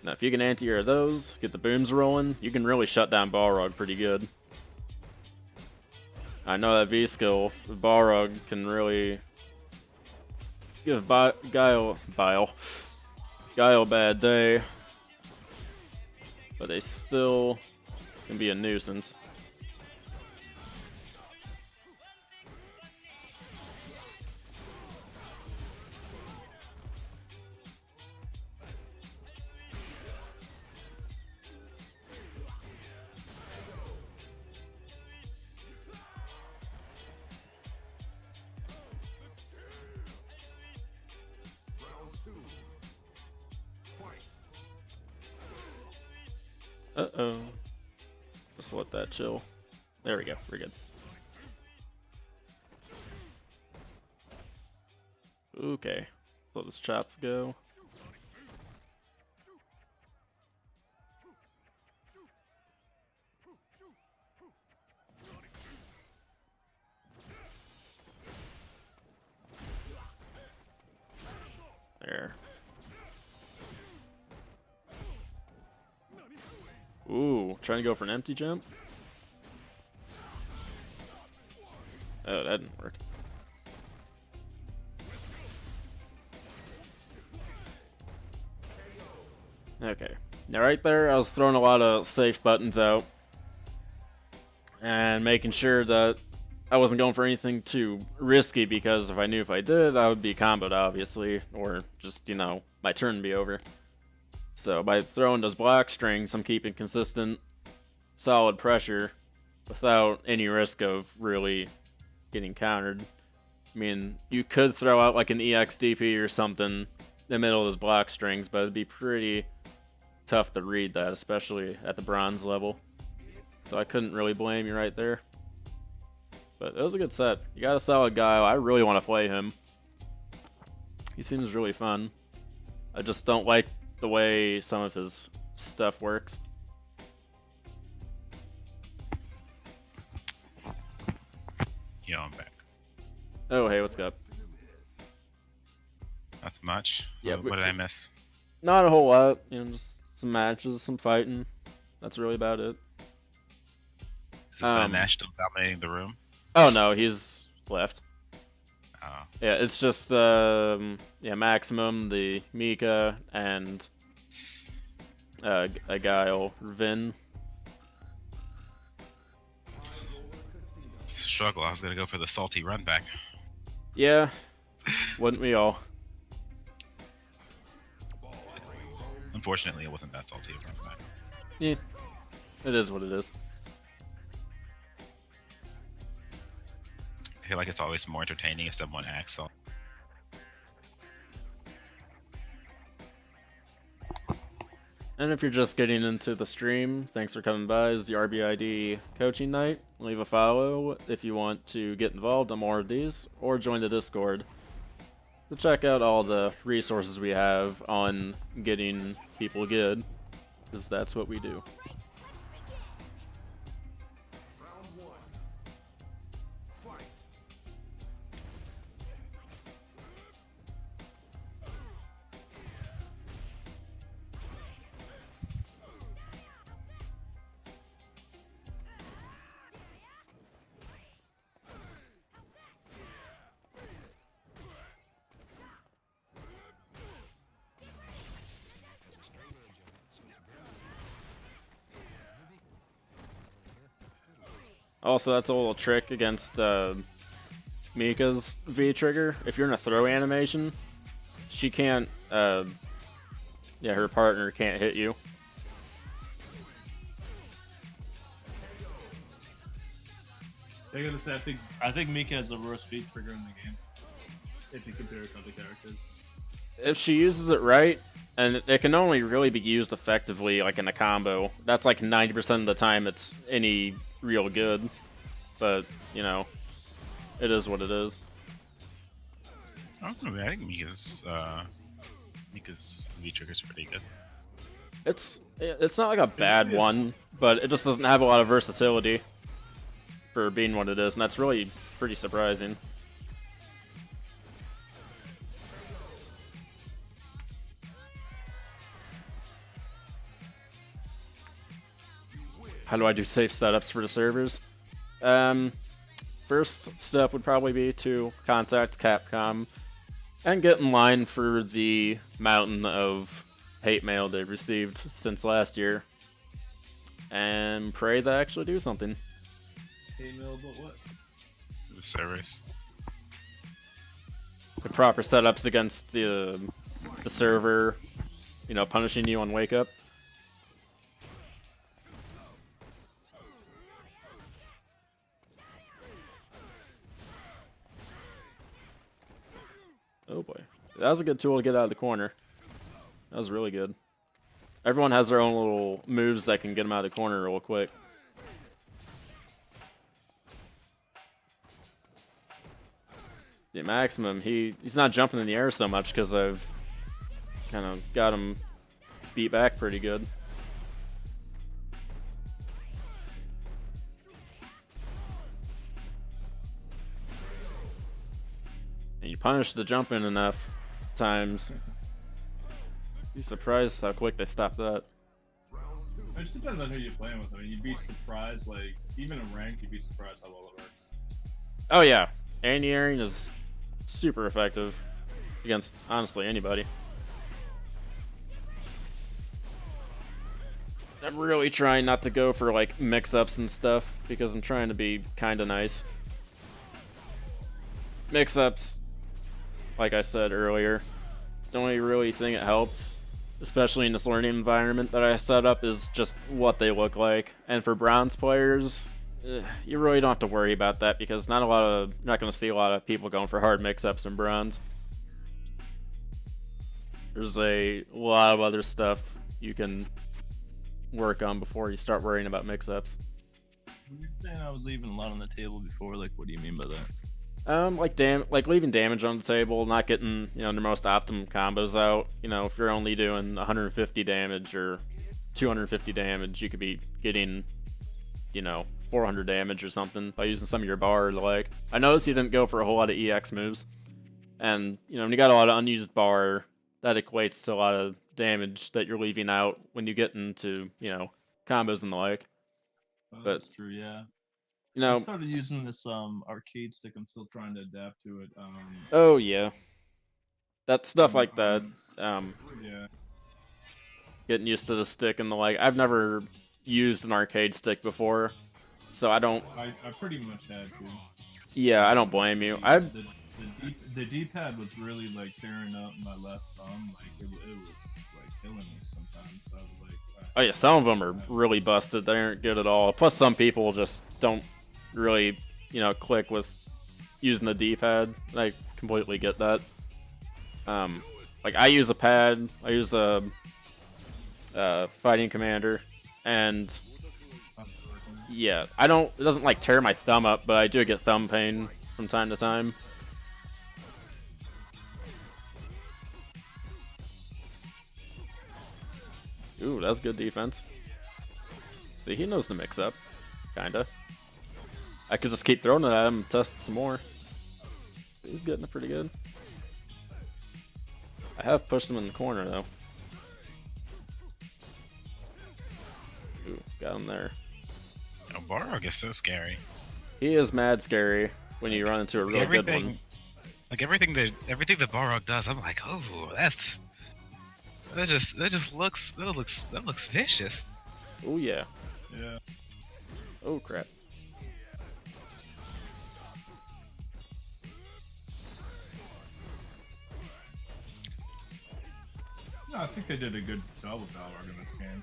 Now, if you can anti-air those, get the booms rolling, you can really shut down Balrog pretty good. I know that V-skill, Balrog can really give Guile a bad day, but they still can be a nuisance. Uh-oh. Just let that chill. There we go. We're good. Okay. Let this chop go. There. Ooh, trying to go for an empty jump? Oh, that didn't work. Okay. Now right there, I was throwing a lot of safe buttons out. And making sure that I wasn't going for anything too risky, because if I knew if I did, I would be comboed, obviously. Or just, you know, my turn would be over. So by throwing those block strings, I'm keeping consistent, solid pressure without any risk of really getting countered. I mean, you could throw out like an EXDP or something in the middle of his block strings, but it'd be pretty tough to read that, especially at the bronze level. So I couldn't really blame you right there. But it was a good set. You got a solid guy. I really want to play him. He seems really fun. I just don't like the way some of his stuff works. Yo, I'm back. Oh, hey, what's up? Nothing much. Yeah, What did I miss? Not a whole lot. You know, just some matches, some fighting. That's really about it. Is the Nash still dominating the room? Oh no, he's left. Oh. Yeah, it's just Maximum, the Mika, and a guy, Vin. Struggle. I was gonna go for the salty run back. Yeah, wouldn't we all? Unfortunately, it wasn't that salty of a run back. Yeah, it is what it is. I feel like it's always more entertaining if someone acts salty. And if you're just getting into the stream, thanks for coming by. It's the RBID coaching night. Leave a follow if you want to get involved on more of these, or join the Discord to check out all the resources we have on getting people good, because that's what we do. Round one. Fight. Also, that's a little trick against Mika's V-trigger. If you're in a throw animation, she can't, her partner can't hit you. I gotta say, I think Mika has the worst feed trigger in the game. If you compare it to other characters. If she uses it right, and it can only really be used effectively like in a combo. That's like 90% of the time it's any real good. But, you know, it is what it is. I don't know, I think Mika's V trigger is pretty good. It's not like a bad one, but it just doesn't have a lot of versatility for being what it is, and that's really pretty surprising. How do I do safe setups for the servers? First step would probably be to contact Capcom and get in line for the mountain of hate mail they've received since last year, and pray they actually do something. Hate mail about what? The servers. The proper setups against the server, you know, punishing you on wake up. Oh boy. That was a good tool to get out of the corner. That was really good. Everyone has their own little moves that can get them out of the corner real quick. The Maximum, he's not jumping in the air so much because I've kind of got him beat back pretty good. And you punish the jumping enough times, you'd be surprised how quick they stop that. It just depends on who you're playing with. I mean, you'd be surprised, like, even in ranked, you'd be surprised how well it works. Oh yeah, anti-airing is super effective against, honestly, anybody. I'm really trying not to go for, like, mix-ups and stuff, because I'm trying to be kinda nice. Mix-ups, like I said earlier, the only really thing that helps, especially in this learning environment that I set up, is just what they look like. And for bronze players, you really don't have to worry about that because you're not going to see a lot of people going for hard mix-ups in bronze. There's a lot of other stuff you can work on before you start worrying about mix-ups. You're saying I was leaving a lot on the table before. Like, what do you mean by that? Like leaving damage on the table, not getting, the most optimum combos out. If you're only doing 150 damage or 250 damage, you could be getting, 400 damage or something by using some of your bar or the like. I noticed you didn't go for a whole lot of EX moves. And, when you got a lot of unused bar, that equates to a lot of damage that you're leaving out when you get into, combos and the like. Oh, But, that's true. Yeah. you I know, started using this arcade stick. I'm still trying to adapt to it. oh yeah. That stuff like that. Yeah. Getting used to the stick and the like. I've never used an arcade stick before, so I don't. I pretty much had to. Yeah, I don't blame you. The D-pad was really like tearing up my left thumb. Like it was like killing me sometimes. So I was like, Oh yeah, some of them are really busted. They aren't good at all. Plus, some people just don't really, click with using the D-pad. I completely get that. Like I use a pad. I use a fighting commander, and yeah, I don't. It doesn't like tear my thumb up, but I do get thumb pain from time to time. Ooh, that's good defense. See, he knows the mix-up. Kinda. I could just keep throwing it at him and test some more. He's getting it pretty good. I have pushed him in the corner, though. Ooh, got him there. Oh, Barog is so scary. He is mad scary when you run into a real good one. Like everything that Barog does, I'm like, oh, that just looks vicious. Oh yeah. yeah. Oh crap. No, I think they did a good job with Balrog in this game.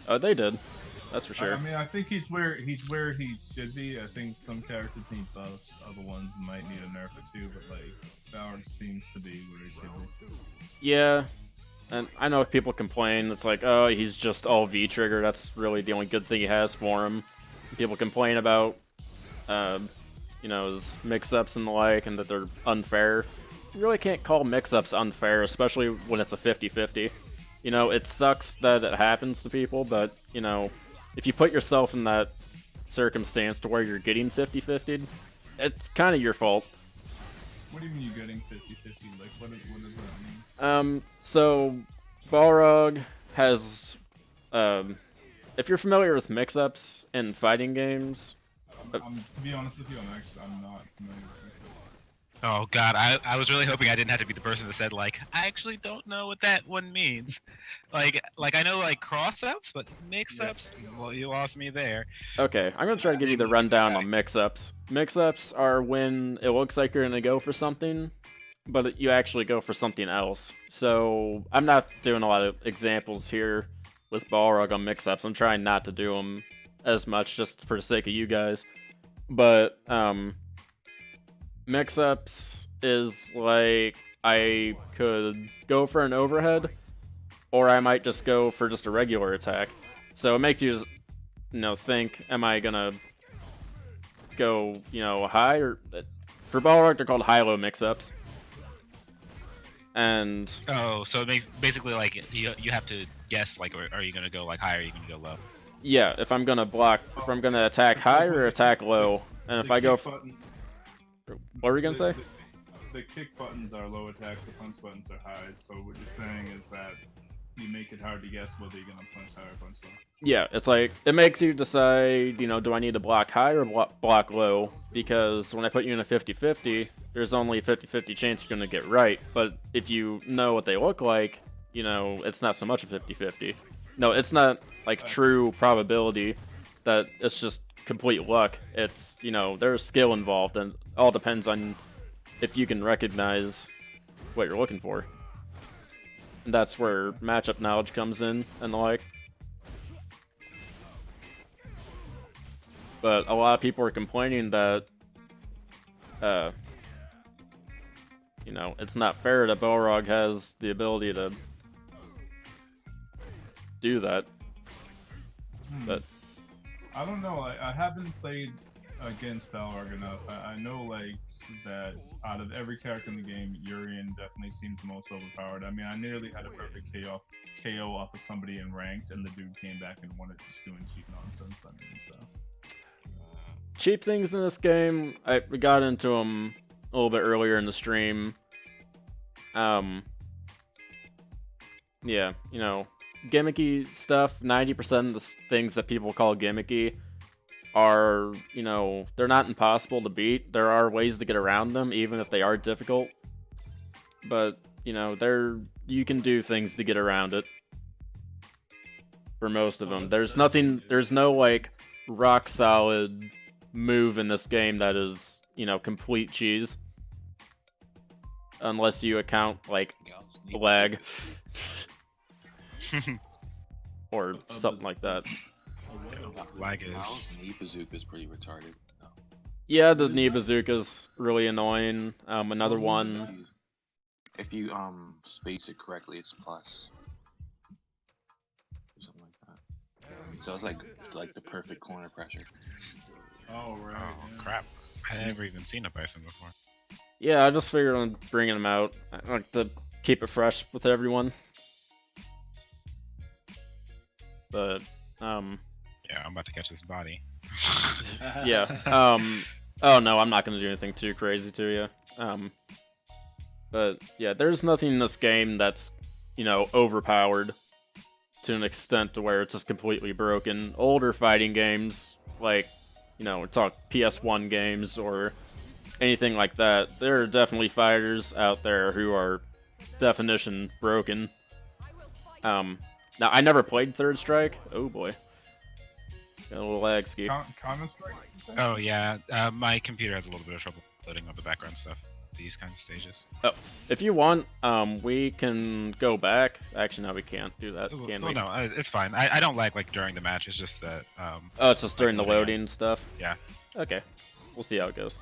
Oh, they did. That's for sure. I mean, I think he's where he should be. I think some characters need buffs, other ones might need a nerf or two, but like Balrog seems to be where he should be. Yeah, and I know people complain. It's like, oh, he's just all V trigger. That's really the only good thing he has for him. People complain about, his mix-ups and the like, and that they're unfair. You really can't call mix-ups unfair, especially when it's a 50-50. It sucks that it happens to people, but, if you put yourself in that circumstance to where you're getting 50-50'd, it's kind of your fault. What do you mean you're getting 50-50? Like, what does that mean? So, Balrog has, if you're familiar with mix-ups in fighting games... To be honest with you, I'm not familiar with it. Oh god, I was really hoping I didn't have to be the person that said like, I actually don't know what that one means. Like I know like cross-ups, but mix-ups, well, you lost me there. Okay, I'm gonna try to give you the rundown on mix-ups. Mix-ups are when it looks like you're gonna go for something, but you actually go for something else. So I'm not doing a lot of examples here with Balrog on mix-ups. I'm trying not to do them as much just for the sake of you guys. But mix-ups is like I could go for an overhead, or I might just go for just a regular attack. So it makes you, think, am I gonna go, high or... For Balrog, they're called high-low mix-ups. And... Oh, so it makes basically like you have to guess like, are you gonna go like high or are you gonna go low? Yeah, if I'm gonna attack high or attack low, and if I go... What were you gonna say? The kick buttons are low attacks, the punch buttons are high, so what you're saying is that you make it hard to guess whether you're gonna punch high or punch low. Yeah, it's like, it makes you decide, do I need to block high or block low? Because when I put you in a 50-50, there's only a 50-50 chance you're gonna get right, but if you know what they look like, it's not so much a 50-50. No, it's not, like, true probability that it's just complete luck. It's, there's skill involved, and it all depends on if you can recognize what you're looking for. and that's where matchup knowledge comes in and the like. But a lot of people are complaining that, you know, it's not fair that Balrog has the ability to do that. But I don't know. I haven't played against Balrog enough. I know like that out of every character in the game, Urian definitely seems the most overpowered. I mean, I nearly had a perfect KO off of somebody in ranked, and the dude came back and wanted to just doing cheap nonsense. I mean, so. Cheap things in this game, we got into them a little bit earlier in the stream. Yeah, you know, gimmicky stuff, 90% of the things that people call gimmicky are, you know, they're not impossible to beat. There are ways to get around them, even if they are difficult. But, you know, you can do things to get around it. For most of them. There's no, like, rock solid move in this game that is, you know, complete cheese. Unless you account, like, lag. Or something like that. Lag Miles' is. knee bazooka is pretty retarded. No. Yeah, the knee bazooka's really annoying. Another one. If you space it correctly, it's plus. Or something like that. So it's like the perfect corner pressure. Oh right. Oh crap! I never even seen a bison before. Yeah, I just figured on bringing them out. I like to keep it fresh with everyone. But, Yeah, I'm about to catch this body. yeah. Oh no, I'm not gonna do anything too crazy to you. But, yeah, there's nothing in this game that's, you know, overpowered to an extent to where it's just completely broken. Older fighting games, like, you know, talk PS1 games or anything like that, there are definitely fighters out there who are definition broken. Now, I never played Third Strike. Oh boy. Got a little lag ski. Counter-Strike? Oh yeah, my computer has a little bit of trouble loading up the background stuff. These kinds of stages. Oh, if you want, we can go back. Actually, no, we can't do that. Can Well, we? no, it's fine. I don't like during the match. It's just that. Oh, it's just during the loading loading stuff? Yeah. Okay. We'll see how it goes.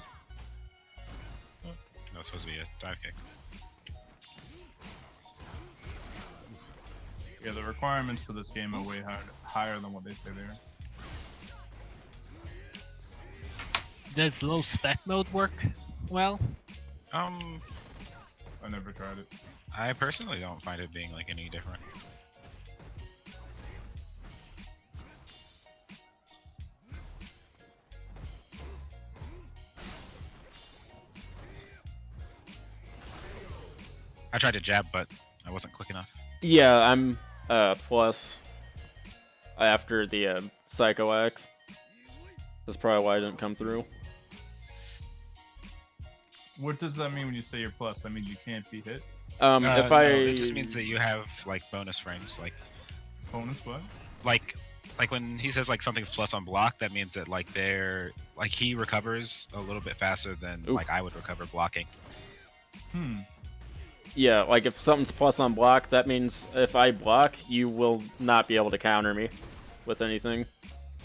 That's supposed to be a dive kick. Yeah, the requirements for this game are way higher than what they say they are. Does low spec mode work well? I never tried it. I personally don't find it being like any different. I tried to jab, but I wasn't quick enough. Yeah, I'm plus after the Psycho X. That's probably why I didn't come through. What does that mean when you say you're plus? That means you can't be hit? If No, I... it just means that you have like bonus frames, like Bonus what? like when he says like something's plus on block, that means that like he recovers a little bit faster than Ooh. like I would recover blocking. Yeah, like if something's plus on block, that means if I block, you will not be able to counter me with anything.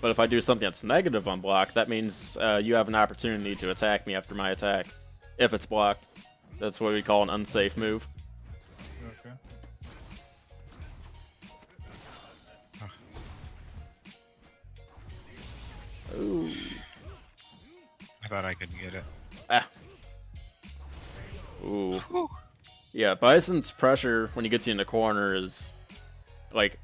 But if I do something that's negative on block, that means you have an opportunity to attack me after my attack. If it's blocked. That's what we call an unsafe move. Okay. Ooh. I thought I could get it. Ah. Ooh. Yeah, Bison's pressure when he gets you in the corner is like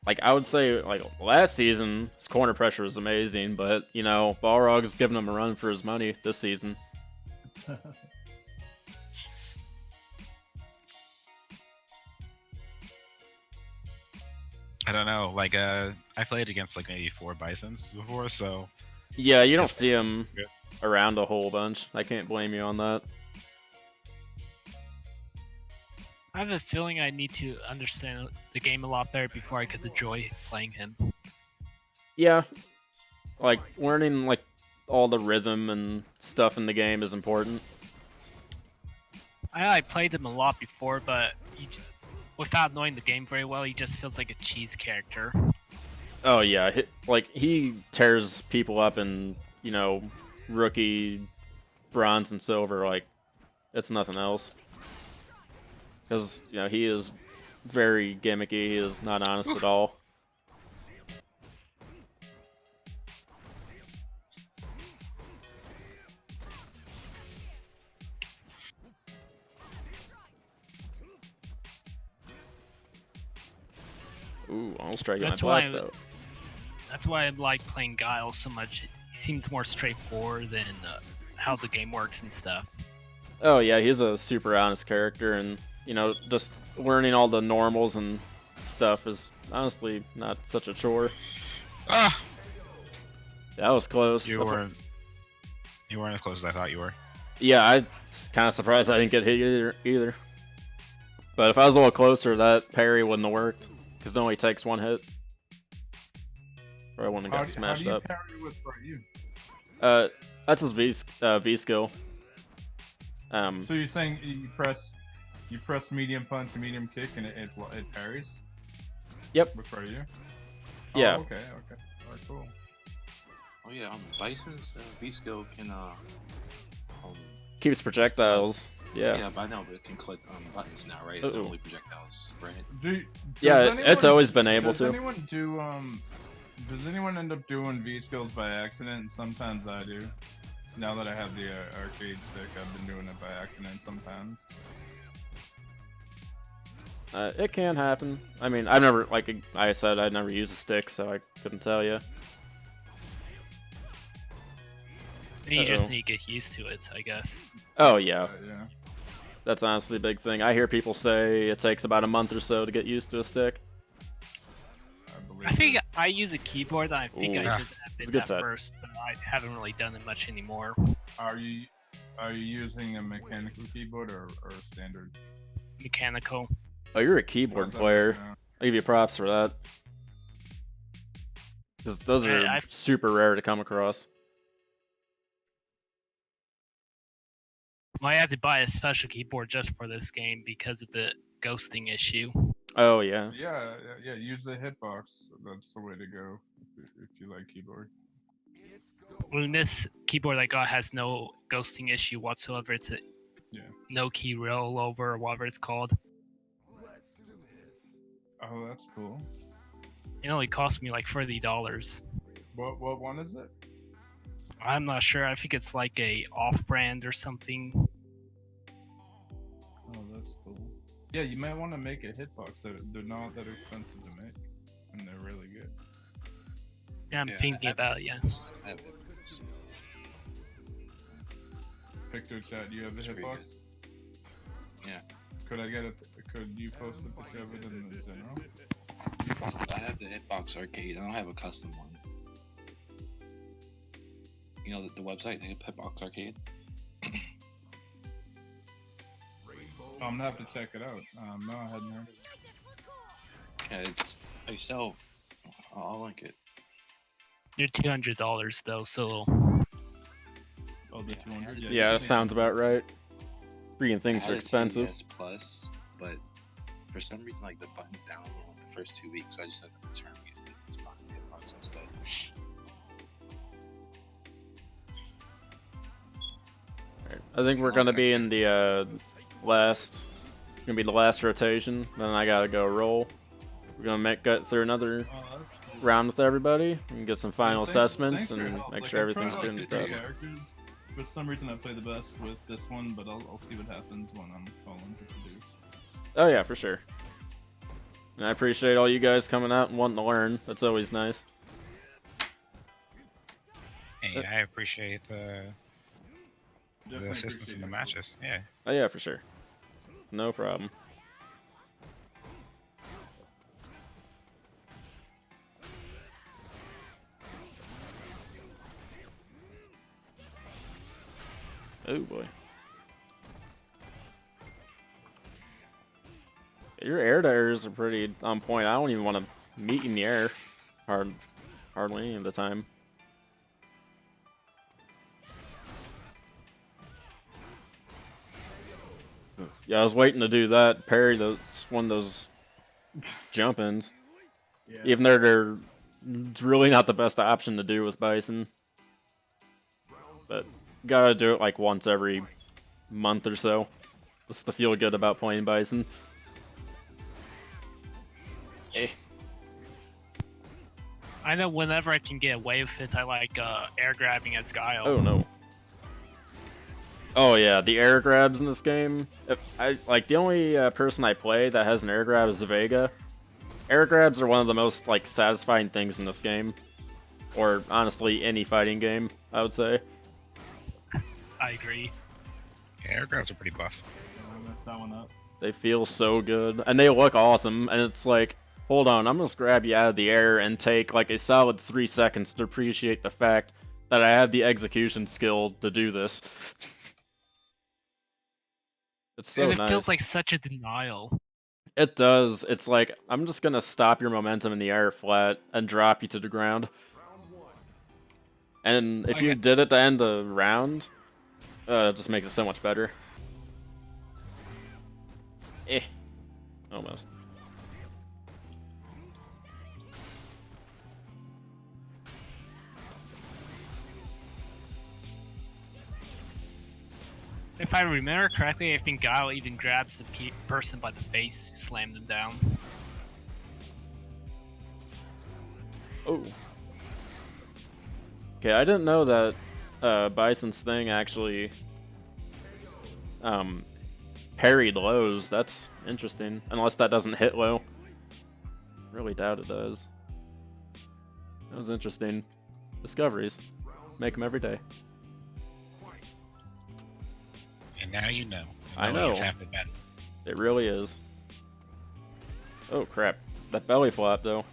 I would say like last season his corner pressure was amazing, but you know, Balrog's giving him a run for his money this season. I don't know. Like I played against like maybe 4 Bisons before, so Yeah, you don't see him good. around a whole bunch. I can't blame you on that. I have a feeling I need to understand the game a lot better before I could enjoy playing him. Yeah. Like learning like all the rhythm and stuff in the game is important. I played him a lot before, but without knowing the game very well, he just feels like a cheese character. Oh yeah, like he tears people up in, you know, rookie bronze and silver like it's nothing else. Because, you know, he is very gimmicky. He is not honest at all. Ooh, almost try to get my That's why blast out. That's why I like playing Guile so much. He seems more straightforward than how the game works and stuff. Oh yeah, he's a super honest character, and you know, just learning all the normals and stuff is honestly not such a chore. Ah, That was close. you weren't as close as I thought you were. Yeah, I was kind of surprised I didn't get hit either. But if I was a little closer, that parry wouldn't have worked, because it only takes one hit. Or I wouldn't have got smashed up. How do you parry with you? That's his V skill. So you're saying you press medium punch and medium kick and it parries? Yep. With you? Yeah. Oh, okay. Alright, cool. Oh yeah, Bison's V skill can Keeps projectiles. Yeah. Yeah, but I know, but it can click on buttons now, right? It's not only projectiles, right? Yeah, it's always been able to. Does anyone end up doing V skills by accident? Sometimes I do. Now that I have the arcade stick, I've been doing it by accident sometimes. It can happen. I mean, I've never, like I said, I'd never used a stick, so I couldn't tell you. You just need to get used to it, I guess. Oh yeah. Yeah. That's honestly a big thing. I hear people say it takes about a month or so to get used to a stick. I think I use a keyboard. I think I should have It's a been good that set. first, but I haven't really done it much anymore. Are you using a mechanical keyboard or standard? Mechanical. Oh, you're a keyboard player. I give you props for that. Because those are super rare to come across. I had to buy a special keyboard just for this game because of the ghosting issue. Oh yeah. Yeah. Use the hitbox. That's the way to go if you like keyboard. Well, this keyboard I got has no ghosting issue whatsoever. It's a no key rollover or whatever it's called. Oh, that's cool. It only cost me like $30. What one is it? I'm not sure. I think it's like a off-brand or something. Oh, that's cool. Yeah, you might want to make a hitbox. They're not that expensive to make, and they're really good. Yeah, I'm thinking about it, yeah. Picture chat, do you have a hitbox? Yeah. Could you post a picture of it in the general? I have the Hitbox Arcade. I don't have a custom one. You know the website, the Hitbox Arcade? I'm gonna have to check it out. No, I hadn't heard. Yeah, they sell. I'll link it. They're $200 though, so. Oh, the 200. Yeah, that sounds about right. Freaking things are expensive. Plus, but for some reason, like the buttons down the first 2 weeks, so I just had to return it. It's buying Hitbox instead. I think we're gonna be in the last rotation. Then I gotta go roll. We're gonna get through another round with everybody and get some final assessments and make sure everything's doing stuff. For some reason, I play the best with this one, but I'll see what happens when I'm calling to produce. Oh yeah, for sure. And I appreciate all you guys coming out and wanting to learn. That's always nice. Hey, I appreciate the assistance in the matches. Yeah. Oh yeah, for sure. No problem. Oh boy. Your air dares are pretty on point. I don't even want to meet in the air hardly any of the time. Yeah, I was waiting to do that. Parry those one of those jump-ins. Yeah. Even though it's really not the best option to do with Bison. But gotta do it like once every month or so. Just to feel good about playing Bison. Eh. I know whenever I can get away with it, I like air grabbing as Guile. Oh no. Oh yeah, the air grabs in this game. The only person I play that has an air grab is Vega. Air grabs are one of the most like satisfying things in this game, or honestly any fighting game, I would say. I agree. Yeah, air grabs are pretty buff. I messed that one up. They feel so good, and they look awesome. And it's like, hold on, I'm gonna just grab you out of the air and take like a solid 3 seconds to appreciate the fact that I have the execution skill to do this. It's so And it nice. feels like such a denial. It does. It's like, I'm just gonna stop your momentum in the air flat and drop you to the ground. And if you did it to end the round, it just makes it so much better. Almost. If I remember correctly, I think Guile even grabs the person by the face, slam them down. Oh. Okay, I didn't know that Bison's thing actually parried lows. That's interesting. Unless that doesn't hit low. Really doubt it does. That was interesting. Discoveries. Make them every day. And now you know. I know. It's half the battle. It really is. Oh crap. That belly flop though.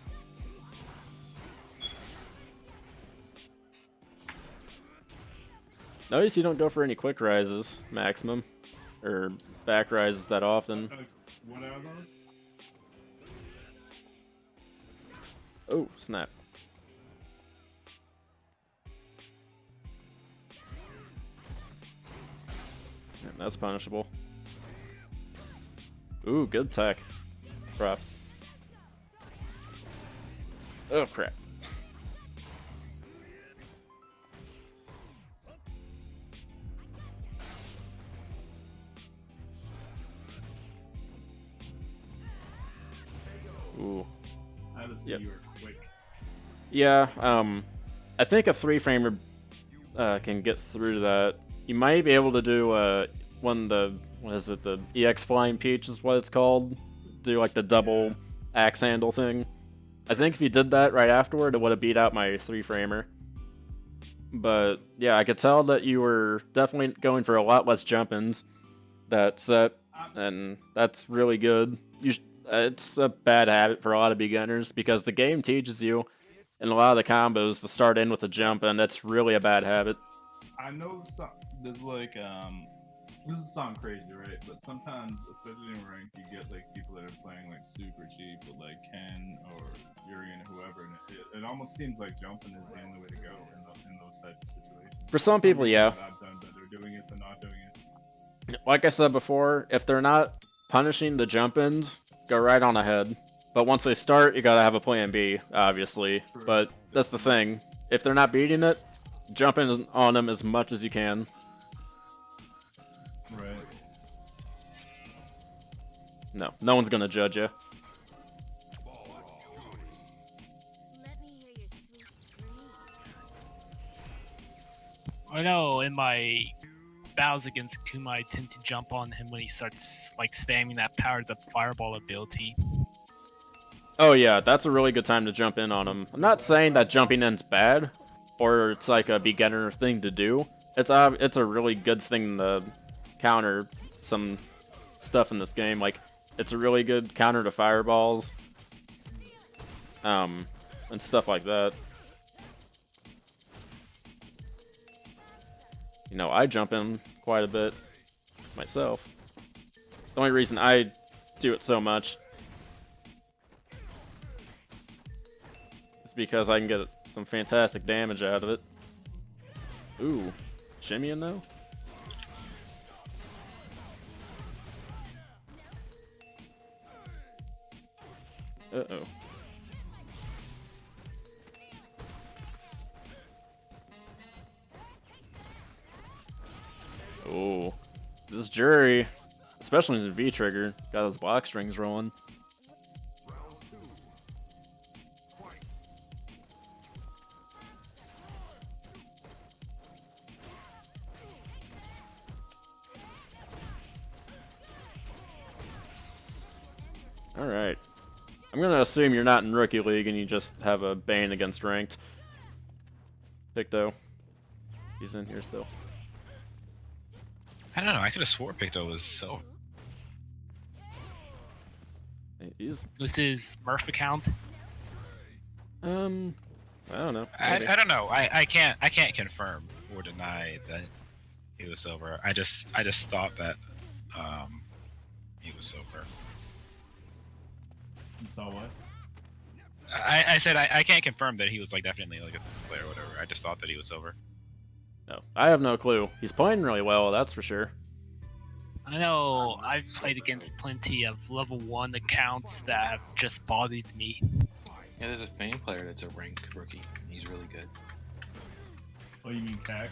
Notice you don't go for any quick rises, maximum. Or back rises that often. What are those? Oh, snap. Yeah, that's punishable. Ooh, good tech. Props. Oh, crap. Ooh. I had to see Yep. you were quick. Yeah, I think a 3-framer can get through that. You might be able to do what is it, the EX Flying Peach is what it's called? Do like the double axe handle thing. I think if you did that right afterward, it would have beat out my 3-framer. But yeah, I could tell that you were definitely going for a lot less jump-ins that set, and that's really good. It's a bad habit for a lot of beginners because the game teaches you in a lot of the combos to start in with a jump, and that's really a bad habit. I know there's like this is sound crazy, right? But sometimes, especially in rank, you get like people that are playing like super cheap with like Ken or Urian or whoever, and it almost seems like jumping is the only way to go in those types of situations. For some people, yeah. I've done that they're doing it, they're not doing it. Like I said before, if they're not punishing the jump-ins, go right on ahead. But once they start, you gotta have a plan B, obviously. But that's the thing. If they're not beating it, jump in on them as much as you can. Right. No one's gonna judge you. I know in my battles against Kuma, I tend to jump on him when he starts like spamming that powered up fireball ability. Oh yeah, that's a really good time to jump in on him. I'm not saying that jumping in's bad, or it's like a beginner thing to do. It's a really good thing to counter some stuff in this game. Like, it's a really good counter to fireballs, and stuff like that. You know, I jump in quite a bit myself. The only reason I do it so much is because I can get some fantastic damage out of it. Ooh, shimmying though? Oh, this jury, especially in the V trigger, got those block strings rolling. Round 2. Fight. All right. I'm gonna assume you're not in Rookie League and you just have a Bane against ranked. Picto. He's in here still. I don't know. I could have swore Picto was silver. He's Was his Murph account? I don't know. I don't know. I can't confirm or deny that he was silver. I just thought that he was silver. You saw what? I said I can't confirm that he was like definitely like a player or whatever. I just thought that he was silver. No, I have no clue. He's playing really well, that's for sure. I know I've played against plenty of level 1 accounts that have just bodied me. Yeah, there's a Fame player that's a ranked rookie. He's really good. Oh, you mean Cax?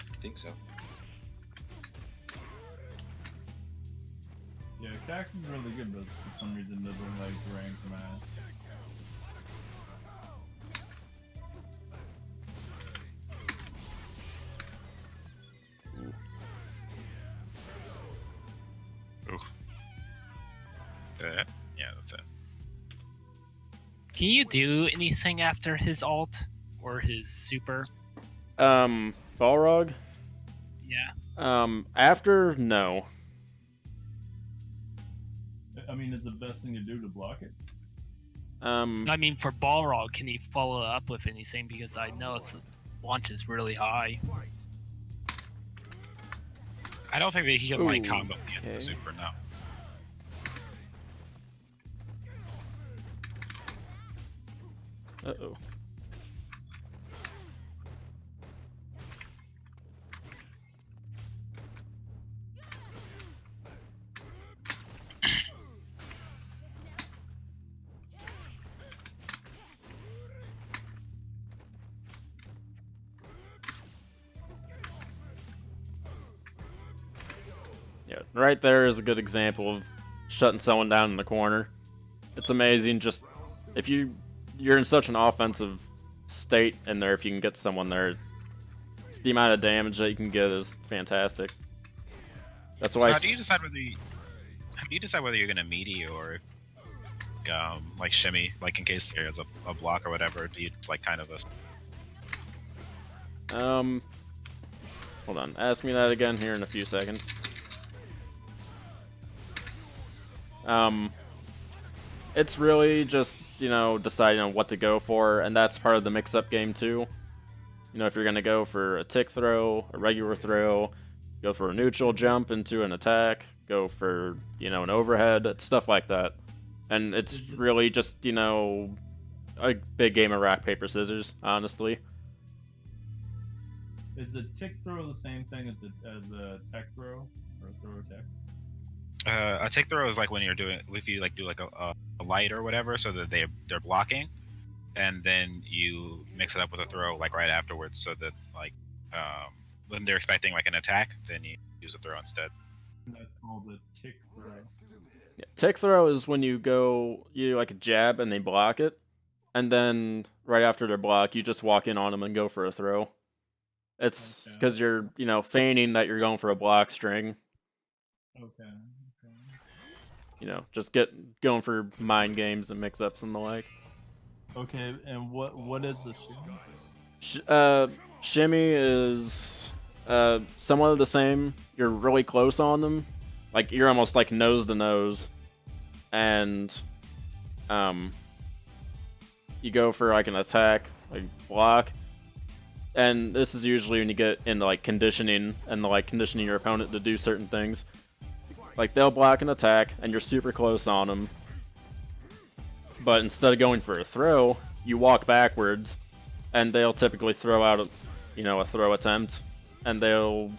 I think so. Yeah, Cax is really good, but for some reason doesn't like rank match. Ooh. Yeah, that's it. Can you do anything after his ult or his super? Balrog? Yeah. After, no. I mean, it's the best thing to do to block it. I mean, for Balrog, can he follow up with anything? Because I know its launch is really high. I don't think that he can like Ooh, combo the okay. super. No. Uh-oh. Yeah, right there is a good example of shutting someone down in the corner. It's amazing. Just if you're in such an offensive state in there, if you can get someone there, just the amount of damage that you can get is fantastic. That's why. How do you decide whether you're gonna meaty or like shimmy, like in case there's a block or whatever? Do you just like kind of a Hold on. Ask me that again here in a few seconds. It's really just, deciding on what to go for, and that's part of the mix-up game too. If you're gonna go for a tick throw, a regular throw, go for a neutral jump into an attack, go for, an overhead, it's stuff like that. And it's really just, a big game of rock, paper, scissors, honestly. Is the tick throw the same thing as the tech throw or throw tech? A tick throw is like when you're doing, if you like do like a light or whatever, so that they're blocking, and then you mix it up with a throw like right afterwards, so that like when they're expecting like an attack, then you use a throw instead. That's called the tick throw. Yeah, tick throw is when you like a jab and they block it, and then right after their block, you just walk in on them and go for a throw. It's because you're, feigning that you're going for a block string. Okay. Just going for mind games and mix-ups and the like. Okay, and what is the shimmy? Shimmy is somewhat of the same. You're really close on them, like you're almost like nose to nose, and you go for like an attack, like block. And this is usually when you get into like conditioning and conditioning your opponent to do certain things. Like they'll block an attack and you're super close on them. But instead of going for a throw, you walk backwards and they'll typically throw out a throw attempt, and they'll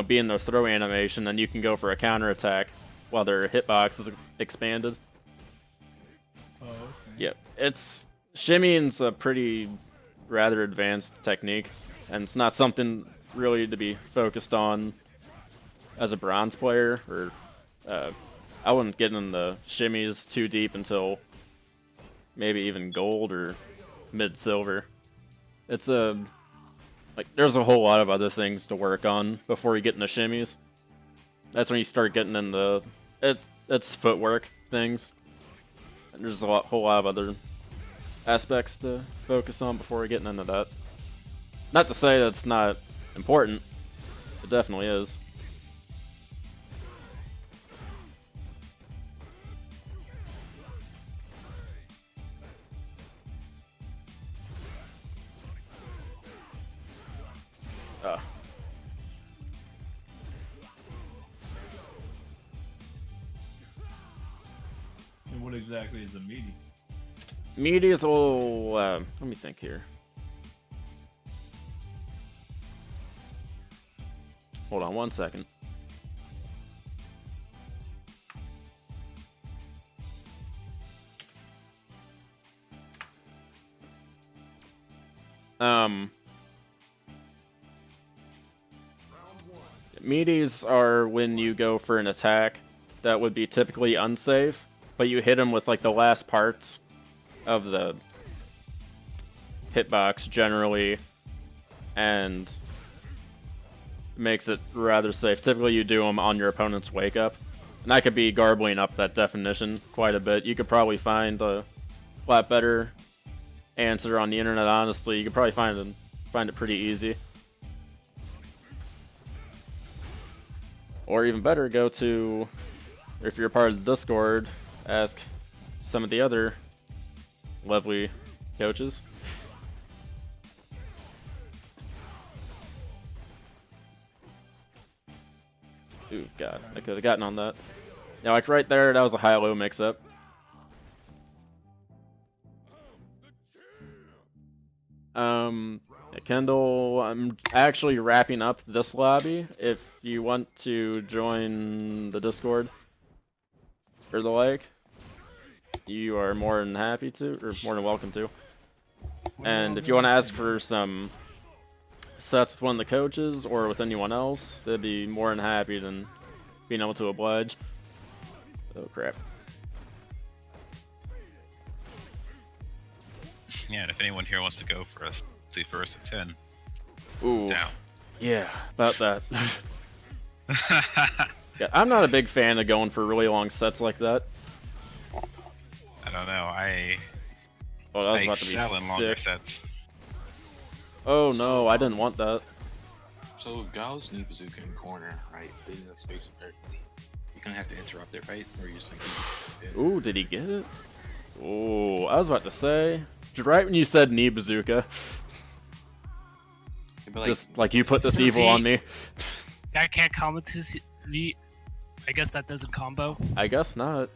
be in their throw animation, and you can go for a counter attack while their hitbox is expanded. Oh, okay. Yep. Shimmying's a pretty rather advanced technique, and it's not something really to be focused on as a bronze player, or I wouldn't get in the shimmies too deep until maybe even gold or mid-silver. It's there's a whole lot of other things to work on before you get into shimmies. That's when you start getting in the it's footwork things. And there's a whole lot of other aspects to focus on before getting into that. Not to say that's not important. It definitely is. And what exactly is a meaty? Meaty is a little, let me think here. Hold on 1 second. Meaties are when you go for an attack that would be typically unsafe, but you hit them with like the last parts of the hitbox generally, and makes it rather safe. Typically you do them on your opponent's wake up, and I could be garbling up that definition quite a bit. You could probably find a lot better answer on the internet, honestly. You could probably find it pretty easy. Or even better, go to, if you're a part of the Discord, ask some of the other lovely coaches. Ooh, God, I could have gotten on that. Yeah, like right there, that was a high-low mix-up. Kendall, I'm actually wrapping up this lobby. If you want to join the Discord or the like, you are more than happy to, or more than welcome to. And if you want to ask for some sets with one of the coaches or with anyone else, they'd be more than happy than being able to oblige. Oh crap. Yeah, and if anyone here wants to go for us, see first at 10. Ooh. Down. Yeah, about that. Yeah, I'm not a big fan of going for really long sets like that. I don't know. Oh, that was I about to be excel in longer sick. sets. Oh no, I didn't want that. So Gao's knee bazooka in corner, right? They need to space it perfectly. You kind of have to interrupt it, right? Or you just like. Ooh, did he get it? Ooh, I was about to say. Right when you said knee bazooka. Just like you put this evil on me. I can't comment to me. I guess that doesn't combo. I guess not.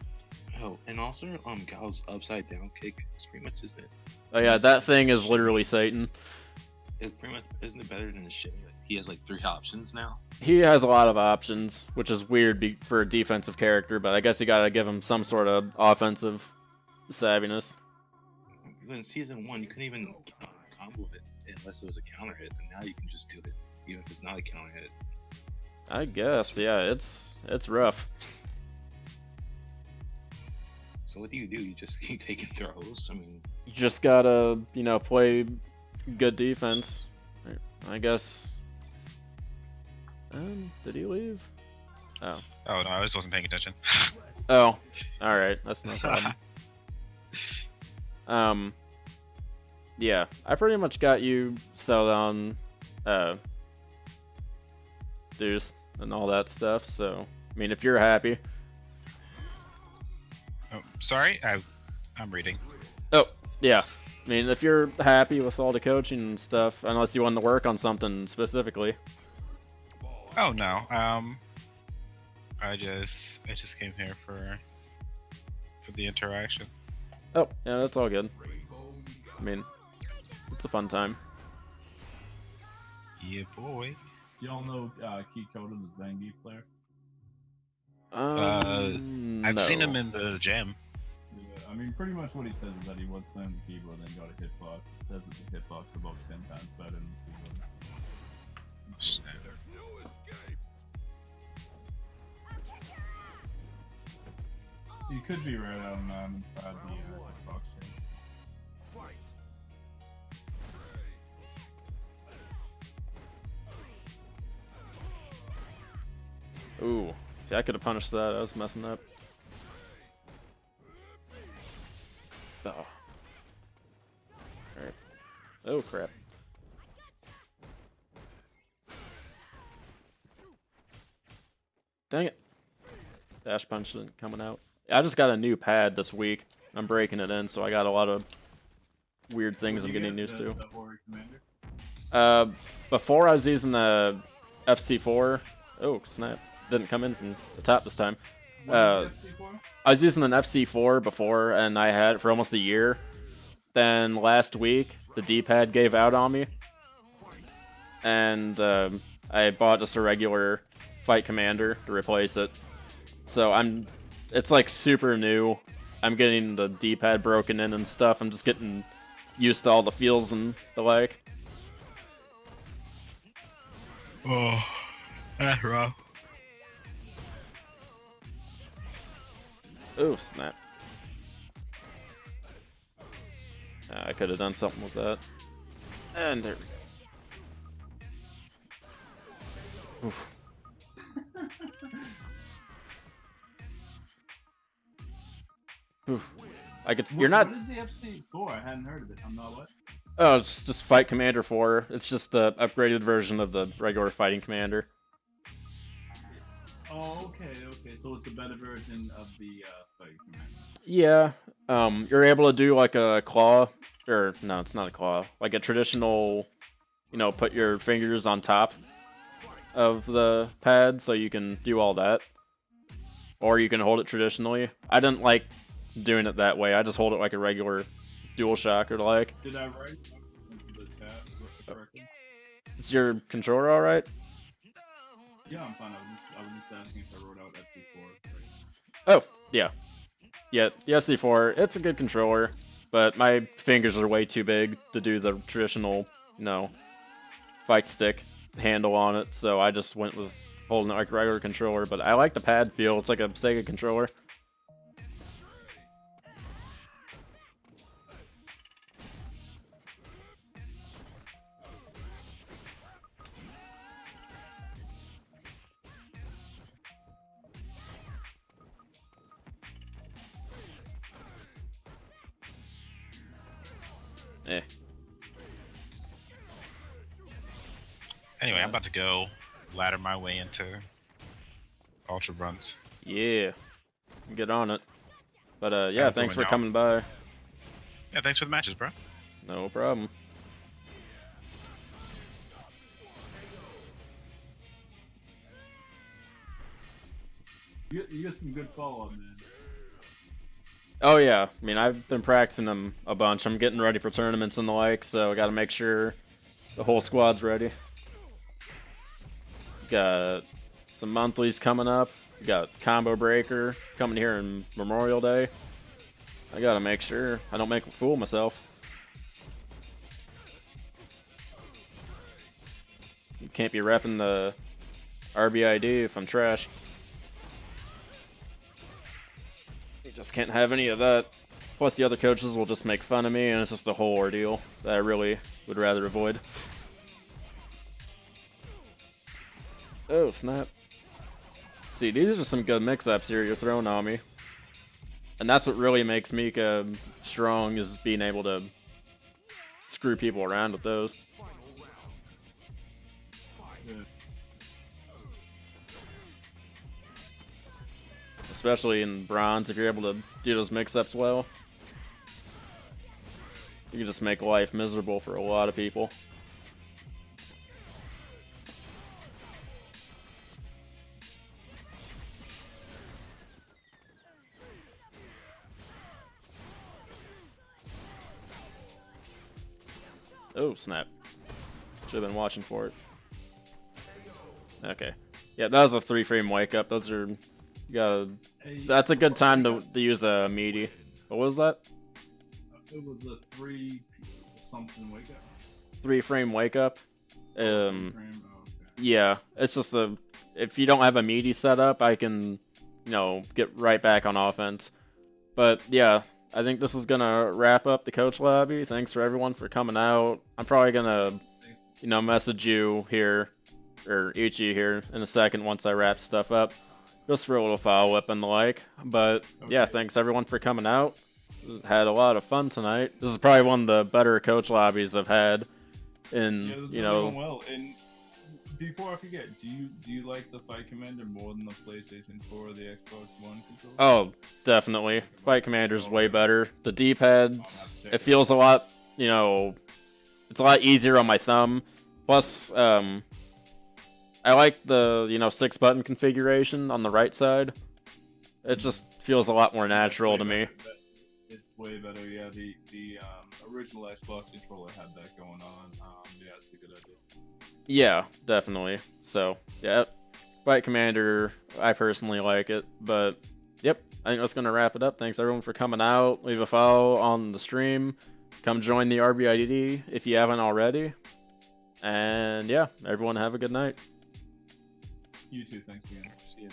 Oh, and also Gao's upside down kick is pretty much isn't it? Oh yeah, that thing is literally Satan. It's pretty much isn't it better than the shimmy? Like, he has like 3 options now. He has a lot of options, which is weird for a defensive character, but I guess you gotta give him some sort of offensive savviness. In season 1, you couldn't even combo it unless it was a counter hit, and now you can just do it even if it's not a counter hit. I guess, yeah, it's rough. So what do? You just keep taking throws? I mean, You just gotta, play good defense. I guess. Did he leave? Oh. Oh no, I just wasn't paying attention. Oh, all right, that's no problem. Yeah, I pretty much got you settled on Deuce and all that stuff. So, I mean, if you're happy. Oh, sorry, I'm reading. Oh, yeah. I mean, if you're happy with all the coaching and stuff, unless you want to work on something specifically. Oh no, I just came here for the interaction. Oh, yeah, that's all good. I mean, it's a fun time. Yeah, boy. Y'all know Kikoda, the Zangief player? I've seen him in the gym. Yeah, I mean, pretty much what he says is that he was playing the keyboard and then got a hitbox. He says that the hitbox is about 10 times better than the keyboard. Snap. You could be right on inside the Xbox stream. Ooh. See, I could have punished that. I was messing up. Oh. Alright. Oh, crap. Dang it. Dash punch isn't coming out. I just got a new pad this week. I'm breaking it in, so I got a lot of weird things I'm getting used to. The Warrior Commander? Before I was using the FC4. Oh, snap. Didn't come in from the top this time. What is the FC4? I was using an FC4 before, and I had it for almost a year. Then last week, the D-pad gave out on me. And I bought just a regular Fight Commander to replace it. So it's like super new. I'm getting the D-pad broken in and stuff. I'm just getting used to all the feels and the like. Oh, that's rough. Oh, snap. I could have done something with that. And there we go. Oof. Oof. You're not. What is the FC4? I hadn't heard of it. I'm not what? Oh, it's just Fight Commander 4. It's just the upgraded version of the regular Fighting Commander. Oh, okay. So it's a better version of the Fight Commander. Yeah. You're able to do like a claw, or no, it's not a claw. Like a traditional, put your fingers on top of the pad, so you can do all that. Or you can hold it traditionally. I didn't like doing it that way. I just hold it like a regular DualShock or like. Did I write into the chat correctly? Is your controller alright? Yeah, I'm fine. I was just asking if I wrote out FC4. Right? Oh, yeah. Yeah, the FC4, it's a good controller, but my fingers are way too big to do the traditional, fight stick handle on it, so I just went with holding it like a regular controller, but I like the pad feel. It's like a Sega controller. Anyway, I'm about to go ladder my way into Ultra Runs. Yeah. Get on it. But, yeah, I'm thanks for going now. coming by. Yeah, thanks for the matches, bro. No problem. You get some good follow-up, man. Oh, yeah. I mean, I've been practicing them a bunch. I'm getting ready for tournaments and the like, so I gotta make sure the whole squad's ready. Got some monthlies coming up. We got Combo Breaker coming here in Memorial Day. I gotta make sure I don't make a fool of myself. You can't be repping the RBID if I'm trash. You just can't have any of that. Plus the other coaches will just make fun of me, and it's just a whole ordeal that I really would rather avoid. Oh, snap. See, these are some good mix-ups here you're throwing on me. And that's what really makes Mika strong, is being able to screw people around with those. Especially in bronze, if you're able to do those mix-ups well. You can just make life miserable for a lot of people. Oh, snap. Should have been watching for it. Okay. Yeah, that was a 3-frame wake up. Those are... You gotta... That's a good time to use a meaty. What was that? It was a 3-something wake up. 3-frame wake up. Frame? Oh, okay. Yeah, it's just if you don't have a meaty setup, I can, get right back on offense. But yeah, I think this is gonna wrap up the coach lobby. Thanks for everyone for coming out. I'm probably gonna, message you here, or Ichi here in a second once I wrap stuff up, just for a little follow up and the like. But yeah, thanks everyone for coming out. Had a lot of fun tonight. This is probably one of the better coach lobbies I've had in, Yeah, this is going well. And before I forget, do you like the Fight Commander more than the PlayStation 4 or the Xbox One controller? Oh, definitely. Fight Commander's way better. The D-pads, it feels a lot, it's a lot easier on my thumb. Plus, I like the, 6-button configuration on the right side. It just feels a lot more natural to me. It's way better, yeah. The original Xbox controller had that going on. Yeah, it's a good idea. Yeah, definitely. So, yeah, Fight Commander, I personally like it. But, yep, I think that's going to wrap it up. Thanks, everyone, for coming out. Leave a follow on the stream. Come join the RBID if you haven't already. And, yeah, everyone have a good night. You too, thanks again. See ya.